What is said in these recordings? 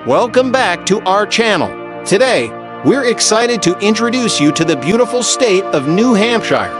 Welcome back to our channel. Today, we're excited to introduce you to the beautiful state of New Hampshire.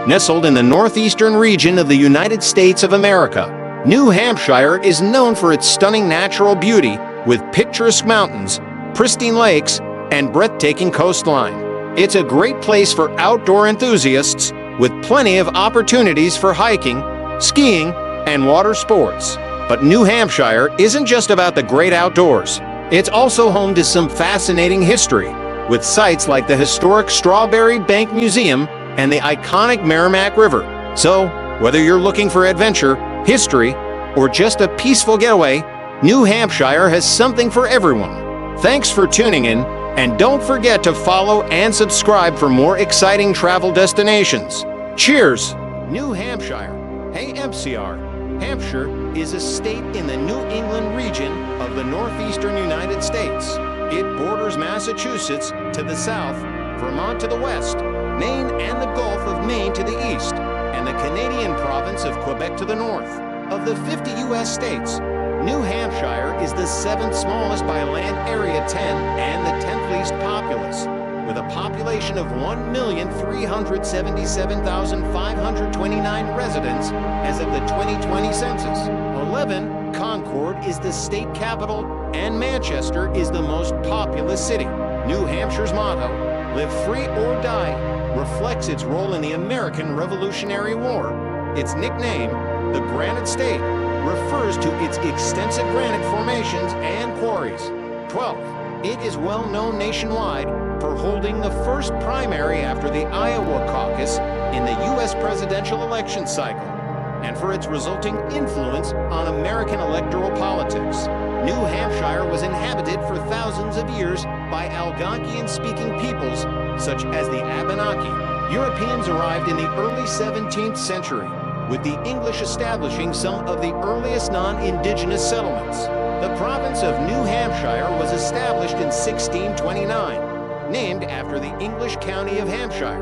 Nestled in the northeastern region of the United States of America, New Hampshire is known for its stunning natural beauty with picturesque mountains, pristine lakes, and breathtaking coastline. It's a great place for outdoor enthusiasts with plenty of opportunities for hiking, skiing, and water sports. But New Hampshire isn't just about the great outdoors. It's also home to some fascinating history, with sites like the historic Strawberry Bank Museum and the iconic Merrimack River. So, whether you're looking for adventure, history, or just a peaceful getaway, New Hampshire has something for everyone. Thanks for tuning in, and don't forget to follow and subscribe for more exciting travel destinations. Cheers! New Hampshire. Hey MCR. Hampshire is a state in the New England region of the northeastern United States. It borders Massachusetts to the south, Vermont to the west, Maine and the Gulf of Maine to the east, and the Canadian province of Quebec to the north. Of the 50 U.S. states, New Hampshire is the 7th smallest by land area 10 and the 10th least populous, with a population of 1,377,529 residents as of the 2020 census. 11. Concord is the state capital, and Manchester is the most populous city. New Hampshire's motto, "Live free or die," reflects its role in the American Revolutionary War. Its nickname, the Granite State, refers to its extensive granite formations and quarries. 12. It is well known nationwide for holding the first primary after the Iowa caucus in the U.S. presidential election cycle, and for its resulting influence on American electoral politics. New Hampshire was inhabited for thousands of years by Algonquian-speaking peoples, such as the Abenaki. Europeans arrived in the early 17th century, with the English establishing some of the earliest non-indigenous settlements. The province of New Hampshire was established in 1629, named after the English county of Hampshire.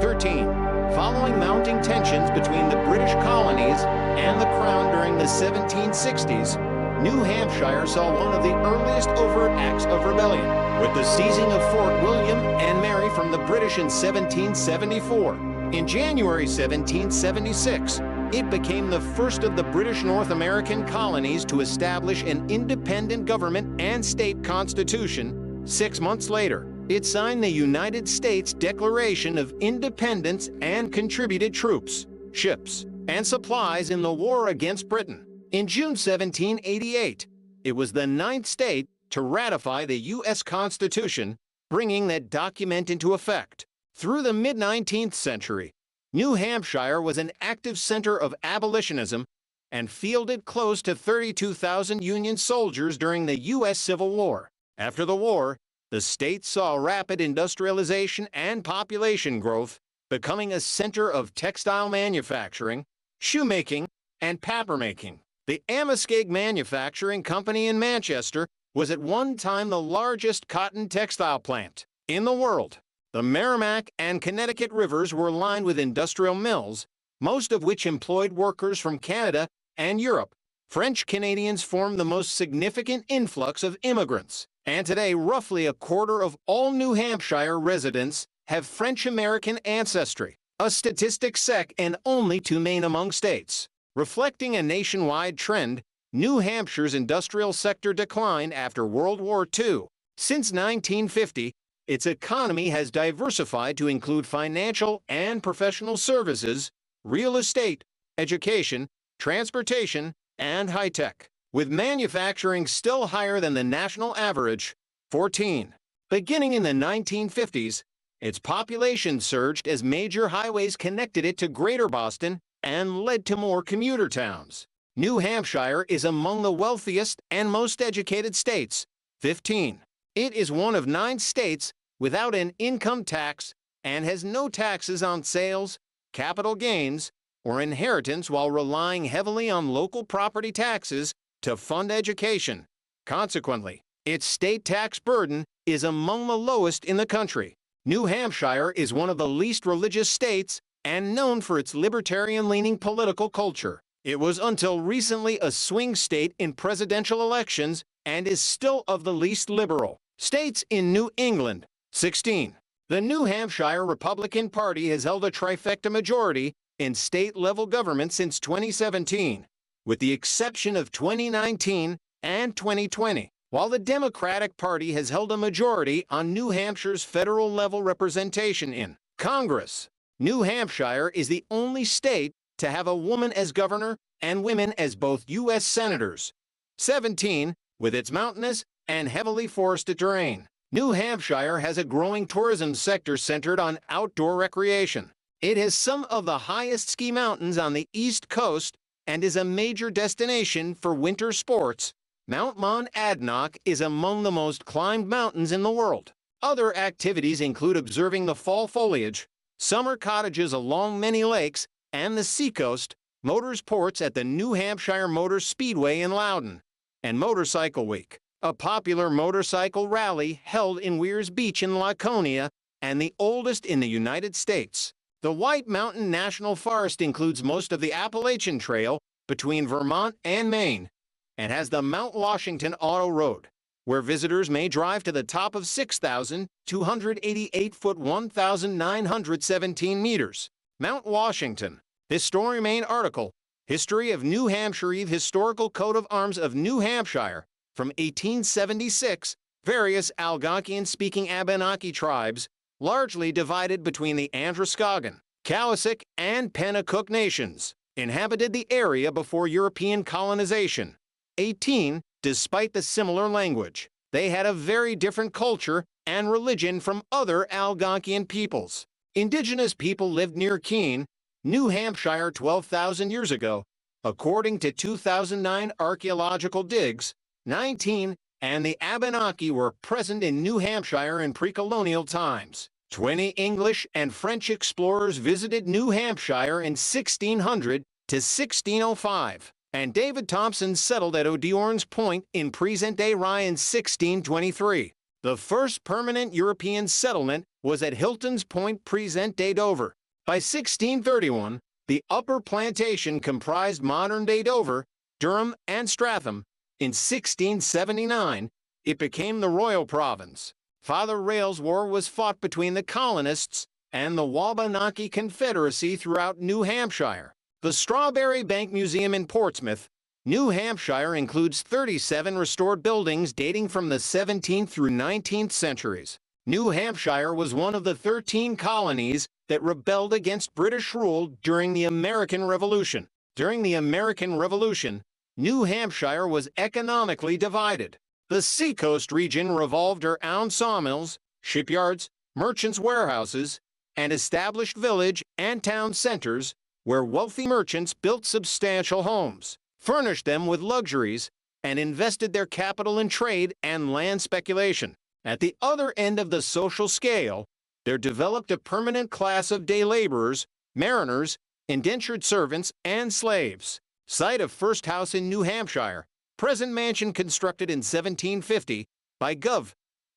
13. Following mounting tensions between the British colonies and the Crown during the 1760s, New Hampshire saw one of the earliest overt acts of rebellion, with the seizing of Fort William and Mary from the British in 1774. In January 1776, it became the first of the British North American colonies to establish an independent government and state constitution. 6 months later, it signed the United States Declaration of Independence and contributed troops, ships, and supplies in the war against Britain. In June 1788, it was the 9th state to ratify the U.S. Constitution, bringing that document into effect. Through the mid-19th century, New Hampshire was an active center of abolitionism and fielded close to 32,000 Union soldiers during the U.S. Civil War. After the war, the state saw rapid industrialization and population growth, becoming a center of textile manufacturing, shoemaking, and papermaking. The Amoskeag Manufacturing Company in Manchester was at one time the largest cotton textile plant in the world. The Merrimack and Connecticut rivers were lined with industrial mills, most of which employed workers from Canada and Europe. French Canadians formed the most significant influx of immigrants, and today roughly a quarter of all New Hampshire residents have French-American ancestry, a statistic second only to Maine among states. Reflecting a nationwide trend, New Hampshire's industrial sector declined after World War II. Since 1950, its economy has diversified to include financial and professional services, real estate, education, transportation, and high-tech, with manufacturing still higher than the national average. 14. Beginning in the 1950s, its population surged as major highways connected it to Greater Boston and led to more commuter towns. New Hampshire is among the wealthiest and most educated states. 15. It is one of 9 states without an income tax and has no taxes on sales, capital gains, or inheritance, while relying heavily on local property taxes to fund education. Consequently, its state tax burden is among the lowest in the country. New Hampshire is one of the least religious states and known for its libertarian-leaning political culture. It was until recently a swing state in presidential elections and is still of the least liberal. States in New England. 16. The New Hampshire Republican Party has held a trifecta majority in state-level government since 2017, with the exception of 2019 and 2020. While the Democratic Party has held a majority on New Hampshire's federal-level representation in Congress, New Hampshire is the only state to have a woman as governor and women as both U.S. senators. 17. With its mountainous and heavily forested terrain, New Hampshire has a growing tourism sector centered on outdoor recreation. It has some of the highest ski mountains on the East Coast and is a major destination for winter sports. Mount Monadnock is among the most climbed mountains in the world. Other activities include observing the fall foliage, summer cottages along many lakes, and the seacoast, motorsports at the New Hampshire Motor Speedway in Loudon, and Motorcycle Week, a popular motorcycle rally held in Weirs Beach in Laconia and the oldest in the United States. The White Mountain National Forest includes most of the Appalachian Trail between Vermont and Maine, and has the Mount Washington Auto Road, where visitors may drive to the top of 6,288-foot 1,917 meters. Mount Washington. History Maine article, History of New Hampshire, Historical Coat of Arms of New Hampshire, from 1876, various Algonquian-speaking Abenaki tribes, largely divided between the Androscoggin, Cowessick, and Pennacook nations, inhabited the area before European colonization. 18. Despite the similar language, they had a very different culture and religion from other Algonquian peoples. Indigenous people lived near Keene, New Hampshire 12,000 years ago, according to 2009 archaeological digs. 19. And the Abenaki were present in New Hampshire in pre-colonial times. 20. English and French explorers visited New Hampshire in 1600 to 1605. And David Thompson settled at O'Diorn's Point in present-day Rye in 1623. The first permanent European settlement was at Hilton's Point, present-day Dover. By 1631, the Upper Plantation comprised modern-day Dover, Durham, and Stratham. In 1679, it became the Royal Province. Father Rail's War was fought between the colonists and the Wabanaki Confederacy throughout New Hampshire. The Strawberry Bank Museum in Portsmouth, New Hampshire includes 37 restored buildings dating from the 17th through 19th centuries. New Hampshire was one of the 13 colonies that rebelled against British rule during the American Revolution. During the American Revolution, New Hampshire was economically divided. The seacoast region revolved around sawmills, shipyards, merchants' warehouses, and established village and town centers where wealthy merchants built substantial homes, furnished them with luxuries, and invested their capital in trade and land speculation. At the other end of the social scale, there developed a permanent class of day laborers, mariners, indentured servants, and slaves. Site of first house in New Hampshire, present mansion constructed in 1750 by Gov.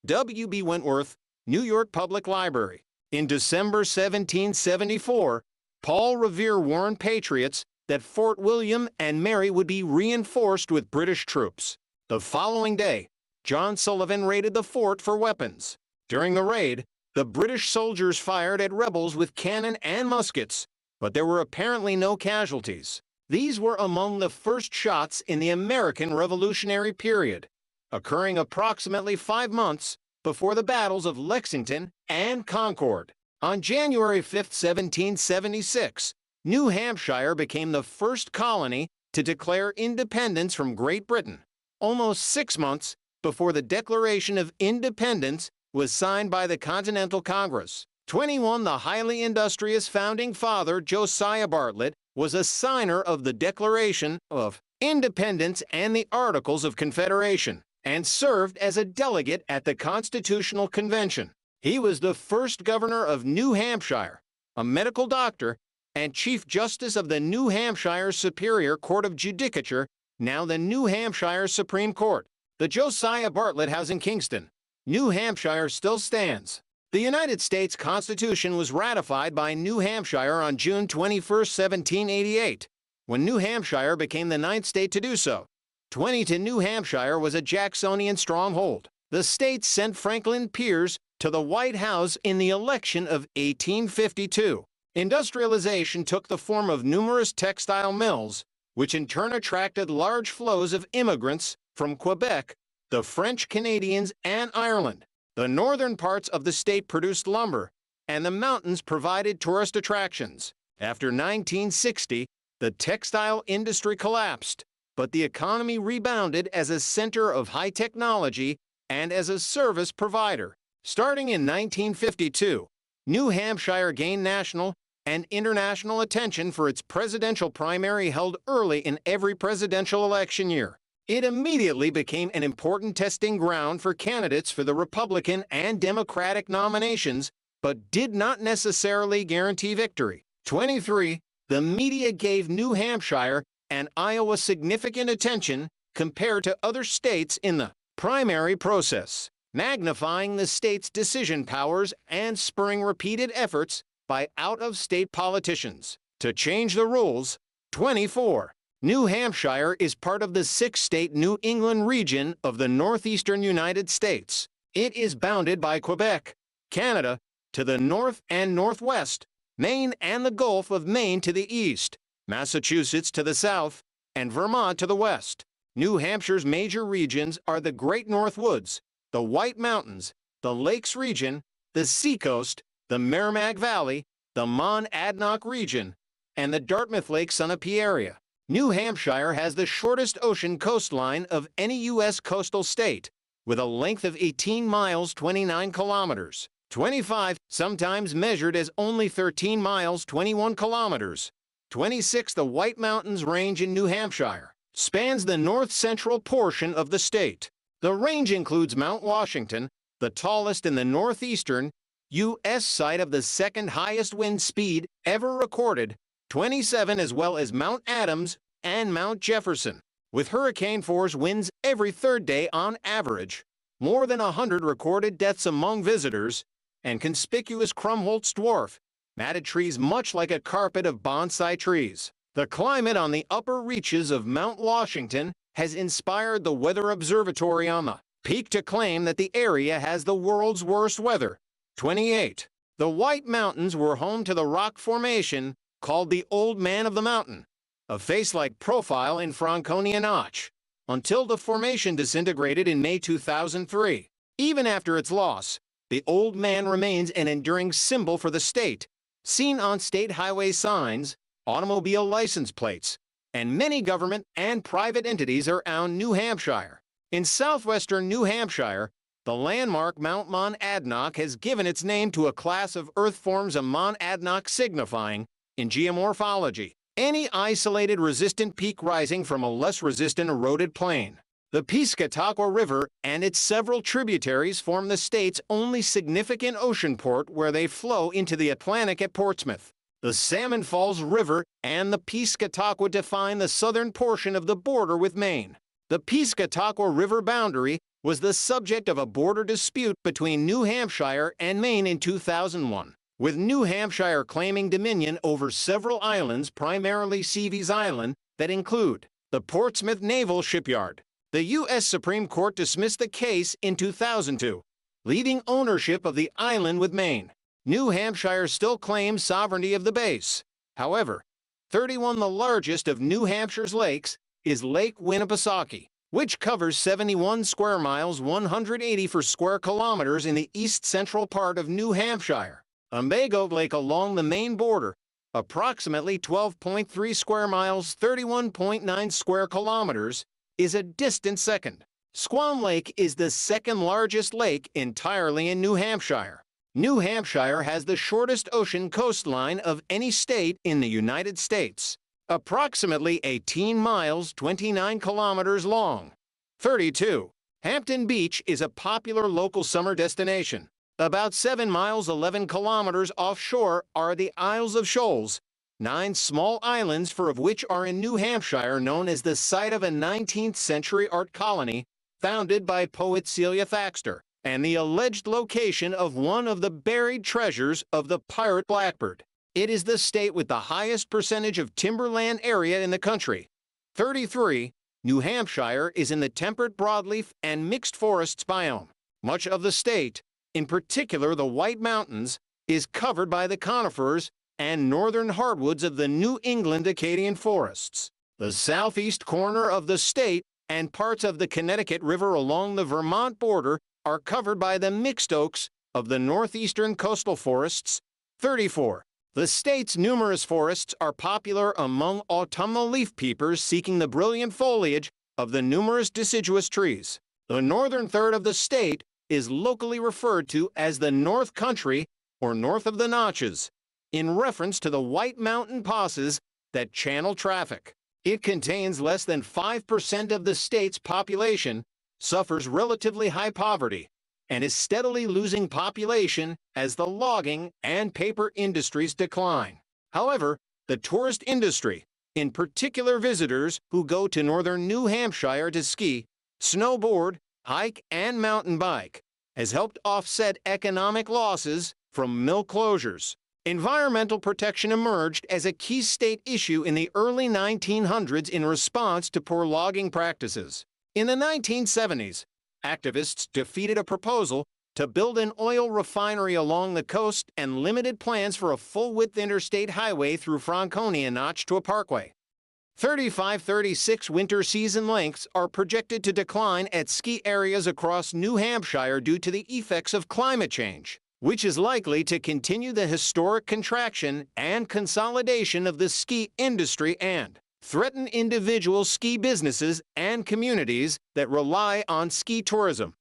W. B. Wentworth, New York Public Library. In December 1774, Paul Revere warned patriots that Fort William and Mary would be reinforced with British troops. The following day, John Sullivan raided the fort for weapons. During the raid, the British soldiers fired at rebels with cannon and muskets, but there were apparently no casualties. These were among the first shots in the American Revolutionary period, occurring approximately 5 months before the battles of Lexington and Concord. On January 5, 1776, New Hampshire became the first colony to declare independence from Great Britain, almost 6 months before the Declaration of Independence was signed by the Continental Congress. 21. The highly industrious founding father Josiah Bartlett was a signer of the Declaration of Independence and the Articles of Confederation, and served as a delegate at the Constitutional Convention. He was the first governor of New Hampshire, a medical doctor, and Chief Justice of the New Hampshire Superior Court of Judicature, now the New Hampshire Supreme Court. The Josiah Bartlett House in Kingston, New Hampshire still stands. The United States Constitution was ratified by New Hampshire on June 21, 1788, when New Hampshire became the 9th state to do so. 20. New Hampshire was a Jacksonian stronghold. The state sent Franklin Pierce to the White House in the election of 1852. Industrialization took the form of numerous textile mills, which in turn attracted large flows of immigrants from Quebec, the French Canadians, and Ireland. The northern parts of the state produced lumber, and the mountains provided tourist attractions. After 1960, the textile industry collapsed, but the economy rebounded as a center of high technology and as a service provider. Starting in 1952, New Hampshire gained national and international attention for its presidential primary held early in every presidential election year. It immediately became an important testing ground for candidates for the Republican and Democratic nominations, but did not necessarily guarantee victory. 23. The media gave New Hampshire and Iowa significant attention compared to other states in the primary process, magnifying the state's decision powers and spurring repeated efforts by out-of-state politicians to change the rules. 24. New Hampshire is part of the six-state New England region of the northeastern United States. It is bounded by Quebec, Canada, to the north and northwest, Maine and the Gulf of Maine to the east, Massachusetts to the south, and Vermont to the west. New Hampshire's major regions are the Great North Woods, the White Mountains, the Lakes region, the Seacoast, the Merrimack Valley, the Monadnock region, and the Dartmouth Lake Sunapee area. New Hampshire has the shortest ocean coastline of any U.S. coastal state, with a length of 18 miles 29 kilometers. 25, sometimes measured as only 13 miles 21 kilometers. 26. The White Mountains Range in New Hampshire spans the north-central portion of the state. The range includes Mount Washington, the tallest in the northeastern U.S. site of the second highest wind speed ever recorded, 27, as well as Mount Adams and Mount Jefferson, with hurricane-force winds every third day on average, more than 100 recorded deaths among visitors, and conspicuous Krumholtz dwarf, matted trees much like a carpet of bonsai trees. The climate on the upper reaches of Mount Washington has inspired the Weather Observatory on the peak to claim that the area has the world's worst weather. 28. The White Mountains were home to the rock formation called the Old Man of the Mountain, a face-like profile in Franconia Notch, until the formation disintegrated in May 2003. Even after its loss, the Old Man remains an enduring symbol for the state, seen on state highway signs, automobile license plates, and many government and private entities around New Hampshire. In southwestern New Hampshire, the landmark Mount Monadnock has given its name to a class of earth forms of Monadnock signifying, in geomorphology, any isolated resistant peak rising from a less resistant eroded plain. The Piscataqua River and its several tributaries form the state's only significant ocean port where they flow into the Atlantic at Portsmouth. The Salmon Falls River and the Piscataqua define the southern portion of the border with Maine. The Piscataqua River boundary was the subject of a border dispute between New Hampshire and Maine in 2001, with New Hampshire claiming dominion over several islands, primarily Seaveys Island, that include the Portsmouth Naval Shipyard. The U.S. Supreme Court dismissed the case in 2002, leaving ownership of the island with Maine. New Hampshire still claims sovereignty of the base. However, 31, the largest of New Hampshire's lakes, is Lake Winnipesaukee, which covers 71 square miles 184 square kilometers in the east-central part of New Hampshire. Umbago Lake along the Maine border, approximately 12.3 square miles 31.9 square kilometers, is a distant second. Squam Lake is the second largest lake entirely in New Hampshire. New Hampshire has the shortest ocean coastline of any state in the United States, approximately 18 miles 29 kilometers long. 32. Hampton Beach is a popular local summer destination. About 7 miles 11 kilometers offshore are the Isles of Shoals, 9 small islands, 4 of which are in New Hampshire, known as the site of a 19th-century art colony founded by poet Celia Thaxter, and the alleged location of one of the buried treasures of the pirate Blackbird. It is the state with the highest percentage of timberland area in the country. 33. New Hampshire is in the temperate broadleaf and mixed forests biome. Much of the state, in particular the White Mountains, is covered by the conifers and northern hardwoods of the New England Acadian forests. The southeast corner of the state and parts of the Connecticut River along the Vermont border are covered by the mixed oaks of the northeastern coastal forests. 34. The state's numerous forests are popular among autumnal leaf peepers seeking the brilliant foliage of the numerous deciduous trees. The northern third of the state is locally referred to as the North Country, or north of the Notches, in reference to the White Mountain passes that channel traffic. It contains less than 5% of the state's population, suffers relatively high poverty, and is steadily losing population as the logging and paper industries decline. However, the tourist industry, in particular visitors who go to northern New Hampshire to ski, snowboard, hike, and mountain bike, has helped offset economic losses from mill closures. Environmental protection emerged as a key state issue in the early 1900s in response to poor logging practices. In the 1970s, activists defeated a proposal to build an oil refinery along the coast and limited plans for a full-width interstate highway through Franconia Notch to a parkway. 35-36 winter season lengths are projected to decline at ski areas across New Hampshire due to the effects of climate change, which is likely to continue the historic contraction and consolidation of the ski industry and threaten individual ski businesses and communities that rely on ski tourism.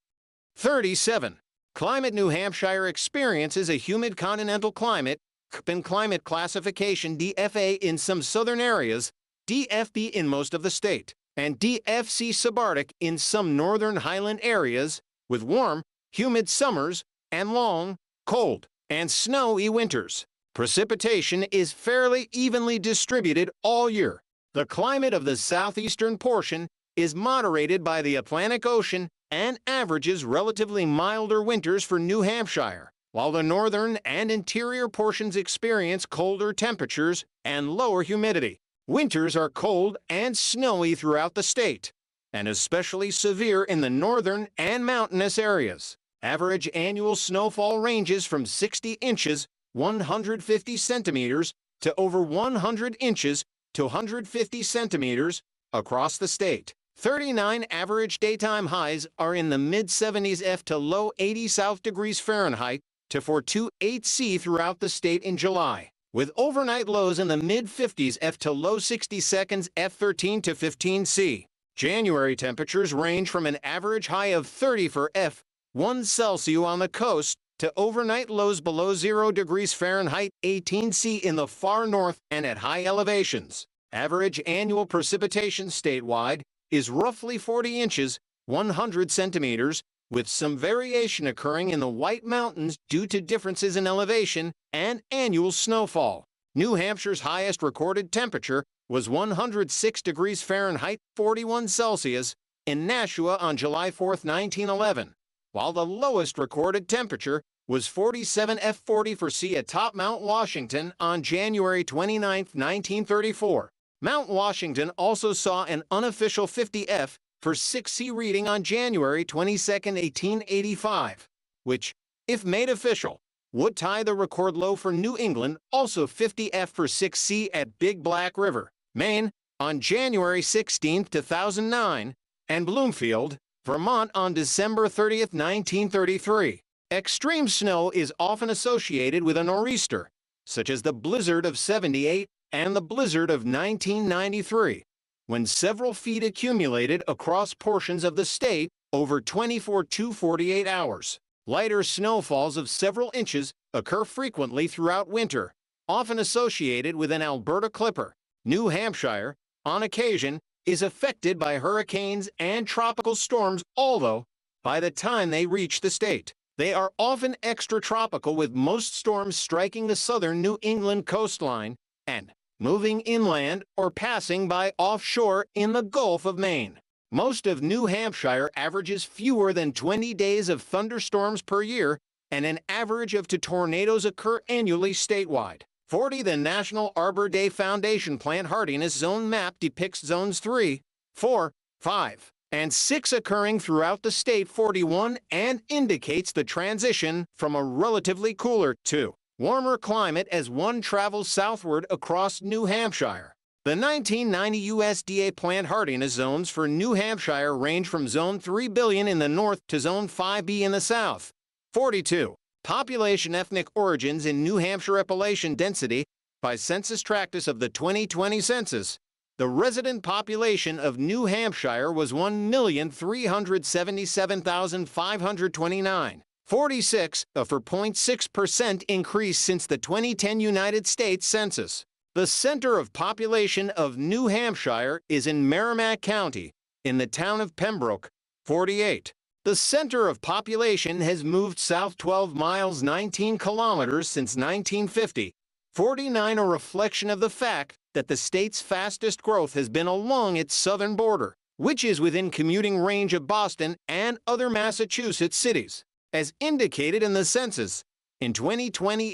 37. Climate. New Hampshire experiences a humid continental climate, Köppen climate classification DFA in some southern areas, DFB in most of the state, and DFC subarctic in some northern highland areas, with warm, humid summers and long, cold, and snowy winters. Precipitation is fairly evenly distributed all year. The climate of the southeastern portion is moderated by the Atlantic Ocean and averages relatively milder winters for New Hampshire, while the northern and interior portions experience colder temperatures and lower humidity. Winters are cold and snowy throughout the state, and especially severe in the northern and mountainous areas. Average annual snowfall ranges from 60 inches, 150 centimeters, to over 100 inches to 150 centimeters across the state. 39 average daytime highs are in the mid-70s F to low 80 South degrees Fahrenheit to 428 C throughout the state in July, with overnight lows in the mid-50s F to low 60 seconds F 13 to 15 C. January temperatures range from an average high of 30 for F1 Celsius on the coast to overnight lows below 0 degrees Fahrenheit 18 C in the far north and at high elevations. Average annual precipitation statewide is roughly 40 inches, 100 centimeters, with some variation occurring in the White Mountains due to differences in elevation and annual snowfall. New Hampshire's highest recorded temperature was 106 degrees Fahrenheit 41 Celsius in Nashua on July 4, 1911, while the lowest recorded temperature was 47 F40 for C atop Mount Washington on January 29, 1934. Mount Washington also saw an unofficial 50 F for 6C reading on January 22, 1885, which, if made official, would tie the record low for New England, also 50 F for 6C at Big Black River, Maine, on January 16, 2009, and Bloomfield, Vermont on December 30, 1933. Extreme snow is often associated with a nor'easter, such as the blizzard of '78 and the blizzard of 1993, when several feet accumulated across portions of the state over 24 to 48 hours. Lighter snowfalls of several inches occur frequently throughout winter, often associated with an Alberta clipper. New Hampshire, on occasion, is affected by hurricanes and tropical storms, although, by the time they reach the state, they are often extratropical, with most storms striking the southern New England coastline and moving inland or passing by offshore in the Gulf of Maine. Most of New Hampshire averages fewer than 20 days of thunderstorms per year, and an average of 2 tornadoes occur annually statewide. 40. The National Arbor Day Foundation Plant Hardiness Zone map depicts zones 3, 4, 5, and 6 occurring throughout the state 41 and indicates the transition from a relatively cooler to warmer climate as one travels southward across New Hampshire. The 1990 USDA plant hardiness zones for New Hampshire range from Zone 3 billion in the north to Zone 5B in the south. 42. Population ethnic origins in New Hampshire population density by census tractus of the 2020 census. The resident population of New Hampshire was 1,377,529. 46, a 4.6% increase since the 2010 United States Census. The center of population of New Hampshire is in Merrimack County, in the town of Pembroke. 48. The center of population has moved south 12 miles 19 kilometers since 1950. 49. A reflection of the fact that the state's fastest growth has been along its southern border, which is within commuting range of Boston and other Massachusetts cities. As indicated in the census, in 2020,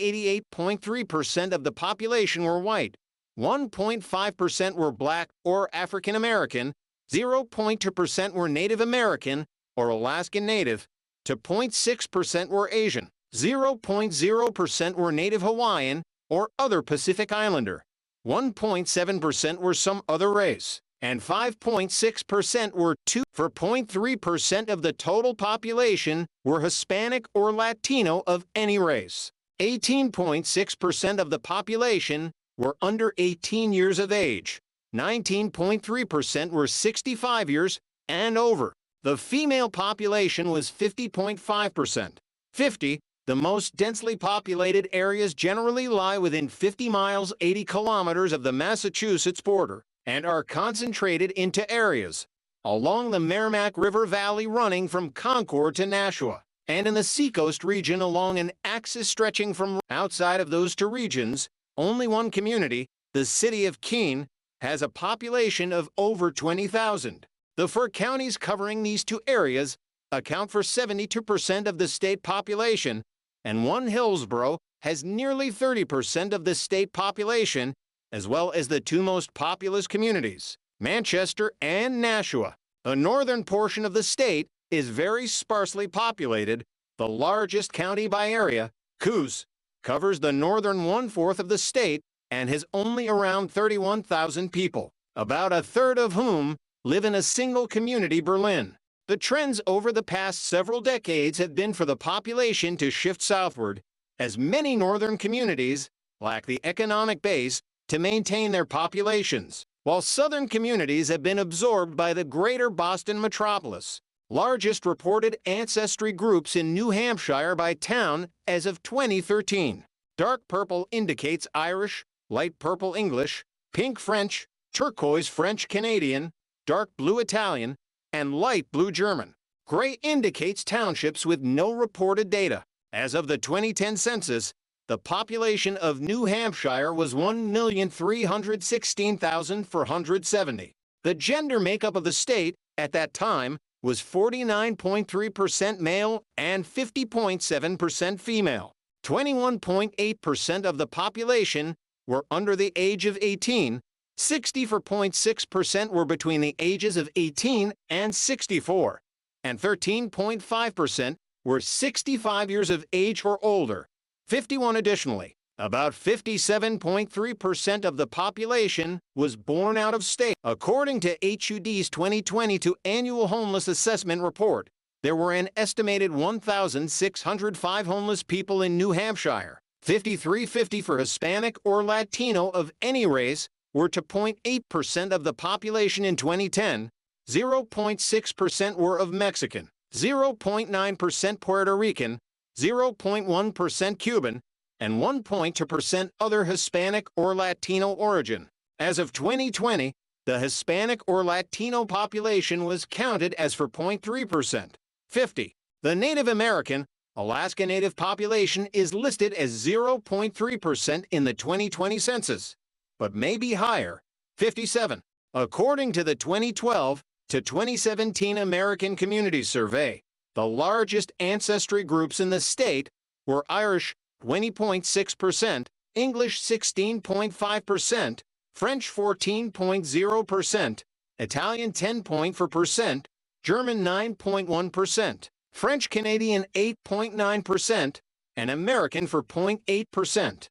88.3% of the population were white, 1.5% were black or African American, 0.2% were Native American or Alaskan Native, 2.6% were Asian, 0.0% were Native Hawaiian or other Pacific Islander, 1.7% were some other race, and 5.6% were 4.3% of the total population were Hispanic or Latino of any race. 18.6% of the population were under 18 years of age. 19.3% were 65 years and over. The female population was 50.5%. 50. The most densely populated areas generally lie within 50 miles 80 kilometers of the Massachusetts border and are concentrated into areas along the Merrimack River Valley running from Concord to Nashua, and in the Seacoast region along an axis stretching from outside of those two regions. Only one community, the city of Keene, has a population of over 20,000. The 4 counties covering these two areas account for 72% of the state population, and one Hillsborough has nearly 30% of the state population, as well as the 2 most populous communities, Manchester and Nashua. The northern portion of the state is very sparsely populated. The largest county by area, Coos, covers the northern 1/4 of the state and has only around 31,000 people, about a third of whom live in a single community, Berlin. The trends over the past several decades have been for the population to shift southward, as many northern communities lack the economic base to maintain their populations, while southern communities have been absorbed by the greater Boston metropolis. Largest reported ancestry groups in New Hampshire by town as of 2013. Dark purple indicates Irish, light purple English, pink French, turquoise French Canadian, dark blue Italian, and light blue German. Gray indicates townships with no reported data. As of the 2010 census, the population of New Hampshire was 1,316,470. The gender makeup of the state at that time was 49.3% male and 50.7% female. 21.8% of the population were under the age of 18. 64.6% were between the ages of 18 and 64, and 13.5% were 65 years of age or older. 51 additionally, about 57.3% of the population was born out of state. According to HUD's 2022 Annual Homeless Assessment Report, there were an estimated 1,605 homeless people in New Hampshire. 5,350 for Hispanic or Latino of any race were 2.8% of the population in 2010. 0.6% were of Mexican, 0.9% Puerto Rican, 0.1% Cuban, and 1.2% other Hispanic or Latino origin. As of 2020, the Hispanic or Latino population was counted as 4.3%. 50. The Native American, Alaska Native population is listed as 0.3% in the 2020 census, but may be higher. 57. According to the 2012 to 2017 American Community Survey, the largest ancestry groups in the state were Irish, 20.6%, English 16.5%, French 14.0%, Italian 10.4%, German 9.1%, French Canadian 8.9%, and American for 0.8%.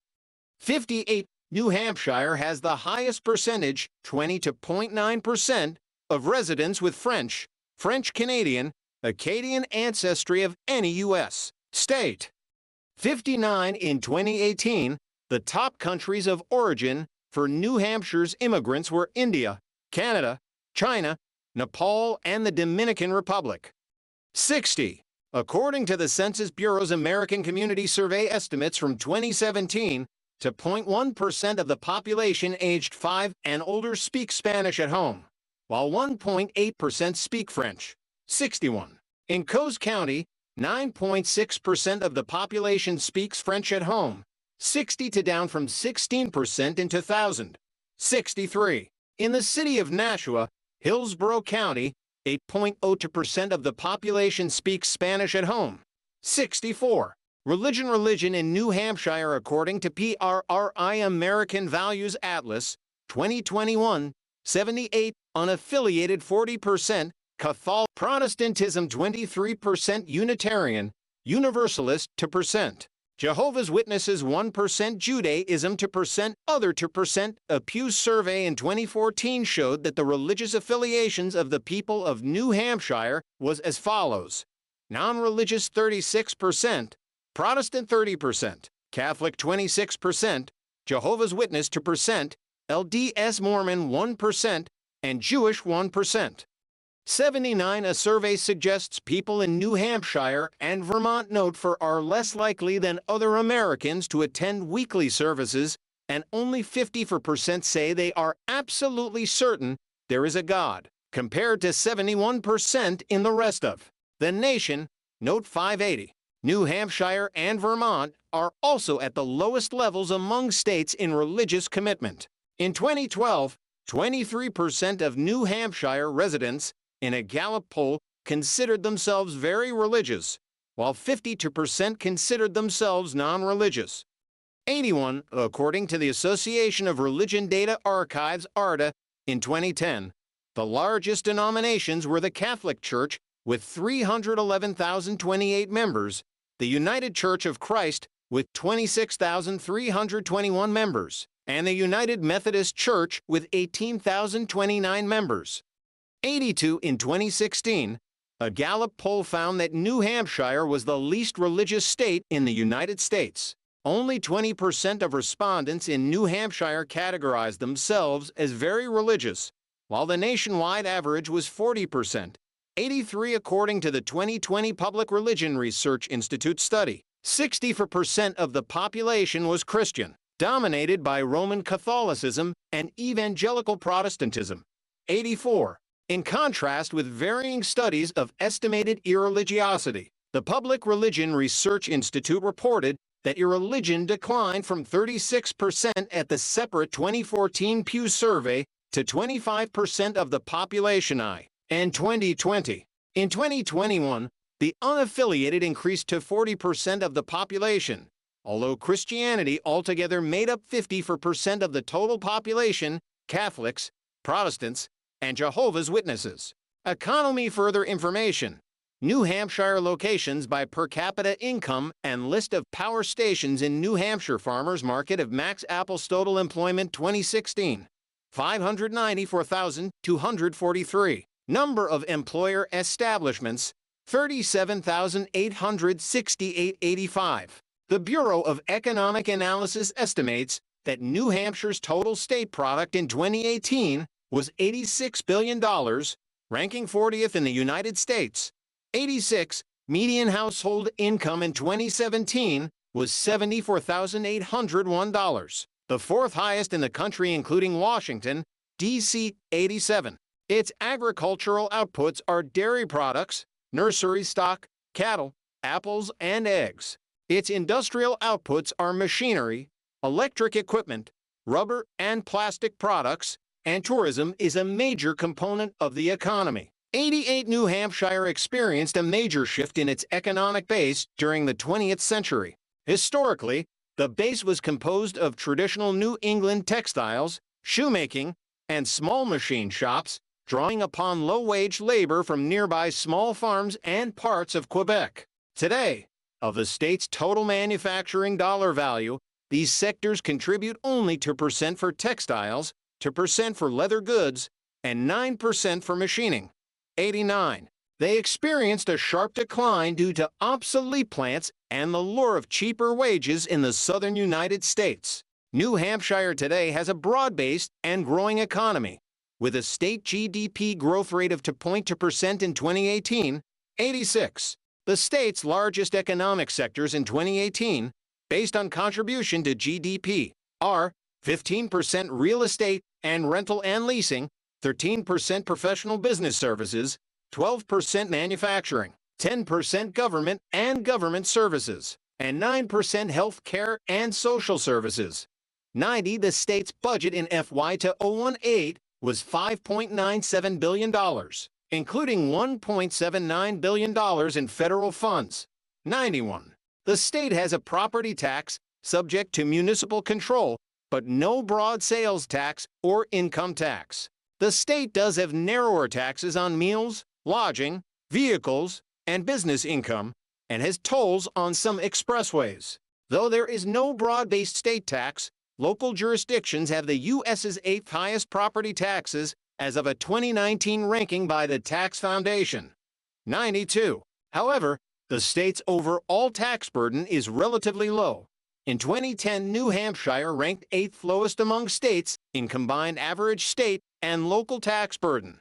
58. New Hampshire has the highest percentage, 20.9%, of residents with French, French Canadian, Acadian ancestry of any U.S. state. 59. In 2018, the top countries of origin for New Hampshire's immigrants were India, Canada, China, Nepal, and the Dominican Republic. 60. According to the Census Bureau's American Community Survey estimates from 2017, 0.1% of the population aged 5 and older speak Spanish at home, while 1.8% speak French. 61. In Coos County, 9.6% of the population speaks French at home, 60 to down from 16% in 2000. 63. In the city of Nashua, Hillsborough County, 8.02% of the population speaks Spanish at home. 64. Religion in New Hampshire according to PRRI American Values Atlas, 2021, 78, unaffiliated 40%, Catholic, Protestantism 23%, Unitarian, Universalist 2%, Jehovah's Witnesses 1%, Judaism 2%, other 2%. A Pew survey in 2014 showed that the religious affiliations of the people of New Hampshire was as follows: non-religious 36%, Protestant 30%, Catholic 26%, Jehovah's Witness 2%, LDS Mormon 1%, and Jewish 1%. 79. A survey suggests people in New Hampshire and Vermont are less likely than other Americans to attend weekly services, and only 54% say they are absolutely certain there is a God, compared to 71% in the rest of the nation. Note 580. New Hampshire and Vermont are also at the lowest levels among states in religious commitment. In 2012, 23% of New Hampshire residents in a Gallup poll considered themselves very religious, while 52% considered themselves non-religious. 81. According to the Association of Religion Data Archives (ARDA), in 2010, the largest denominations were the Catholic Church with 311,028 members, the United Church of Christ with 26,321 members, and the United Methodist Church with 18,029 members. 82. In 2016, a Gallup poll found that New Hampshire was the least religious state in the United States. Only 20% of respondents in New Hampshire categorized themselves as very religious, while the nationwide average was 40%. 83. According to the 2020 Public Religion Research Institute study, 64% of the population was Christian, dominated by Roman Catholicism and Evangelical Protestantism. 84. In contrast with varying studies of estimated irreligiosity, the Public Religion Research Institute reported that irreligion declined from 36% at the separate 2014 Pew survey to 25% of the population in 2020. In 2021, the unaffiliated increased to 40% of the population, although Christianity altogether made up 54% of the total population. Catholics, Protestants, and Jehovah's Witnesses. Economy. Further information: New Hampshire locations by per capita income and list of power stations in New Hampshire. Farmers Market of Max Apple's total employment 2016, 594,243. Number of employer establishments, 37,868.85. The Bureau of Economic Analysis estimates that New Hampshire's total state product in 2018 was $86 billion, ranking 40th in the United States. 86. Median household income in 2017 was $74,801, the fourth highest in the country including Washington, D.C. 87. Its agricultural outputs are dairy products, nursery stock, cattle, apples, and eggs. Its industrial outputs are machinery, electric equipment, rubber and plastic products, and tourism is a major component of the economy. 88. New Hampshire experienced a major shift in its economic base during the 20th century. Historically, the base was composed of traditional New England textiles, shoemaking, and small machine shops, drawing upon low-wage labor from nearby small farms and parts of Quebec. Today, of the state's total manufacturing dollar value, these sectors contribute only 2% for textiles, 2% for leather goods, and 9% for machining. 89. They experienced a sharp decline due to obsolete plants and the lure of cheaper wages in the southern United States. New Hampshire today has a broad-based and growing economy, with a state GDP growth rate of 2.2% in 2018. 86. The state's largest economic sectors in 2018, based on contribution to GDP, are 15% real estate and rental and leasing, 13% professional business services, 12% manufacturing, 10% government and government services, and 9% health care and social services. 90. The state's budget in FY 2018 was $5.97 billion, including $1.79 billion in federal funds. 91. The state has a property tax subject to municipal control, but no broad sales tax or income tax. The state does have narrower taxes on meals, lodging, vehicles, and business income, and has tolls on some expressways. Though there is no broad-based state tax, local jurisdictions have the U.S.'s 8th highest property taxes as of a 2019 ranking by the Tax Foundation. 92. However, the state's overall tax burden is relatively low. In 2010, New Hampshire ranked 8th lowest among states in combined average state and local tax burden.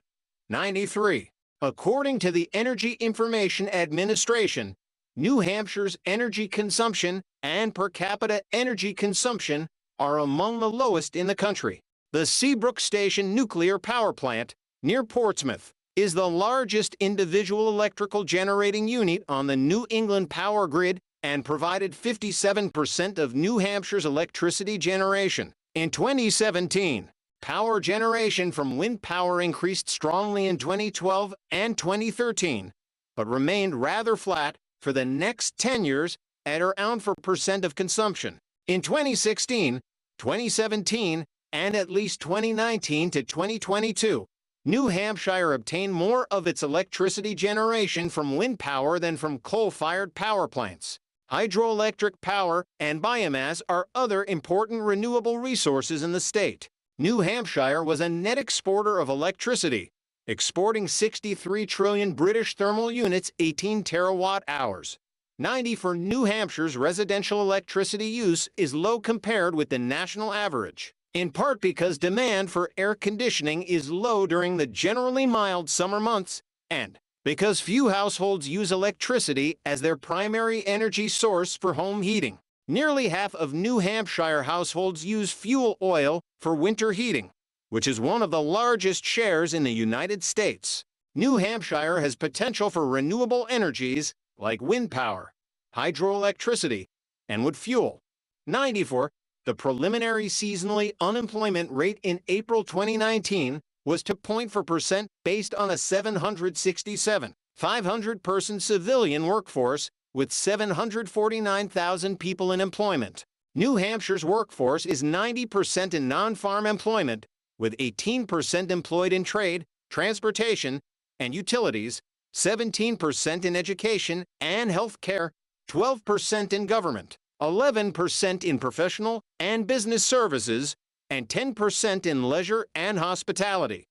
93. According to the Energy Information Administration, New Hampshire's energy consumption and per capita energy consumption are among the lowest in the country. The Seabrook Station nuclear power plant, near Portsmouth, is the largest individual electrical generating unit on the New England power grid and provided 57% of New Hampshire's electricity generation. In 2017, power generation from wind power increased strongly in 2012 and 2013, but remained rather flat for the next 10 years at around 4% of consumption. In 2016, 2017, and at least 2019 to 2022, New Hampshire obtained more of its electricity generation from wind power than from coal-fired power plants. Hydroelectric power and biomass are other important renewable resources in the state. New Hampshire was a net exporter of electricity, exporting 63 trillion British thermal units, 18 terawatt-hours. 90. For New Hampshire's residential electricity use is low compared with the national average, in part because demand for air conditioning is low during the generally mild summer months, and because few households use electricity as their primary energy source for home heating. Nearly half of New Hampshire households use fuel oil for winter heating, which is one of the largest shares in the United States. New Hampshire has potential for renewable energies like wind power, hydroelectricity, and wood fuel. 94. The preliminary seasonally unemployment rate in April 2019 was 2.4% based on a 767,500-person civilian workforce with 749,000 people in employment. New Hampshire's workforce is 90% in non-farm employment, with 18% employed in trade, transportation, and utilities, 17% in education and health care, 12% in government, 11% in professional and business services, and 10% in leisure and hospitality.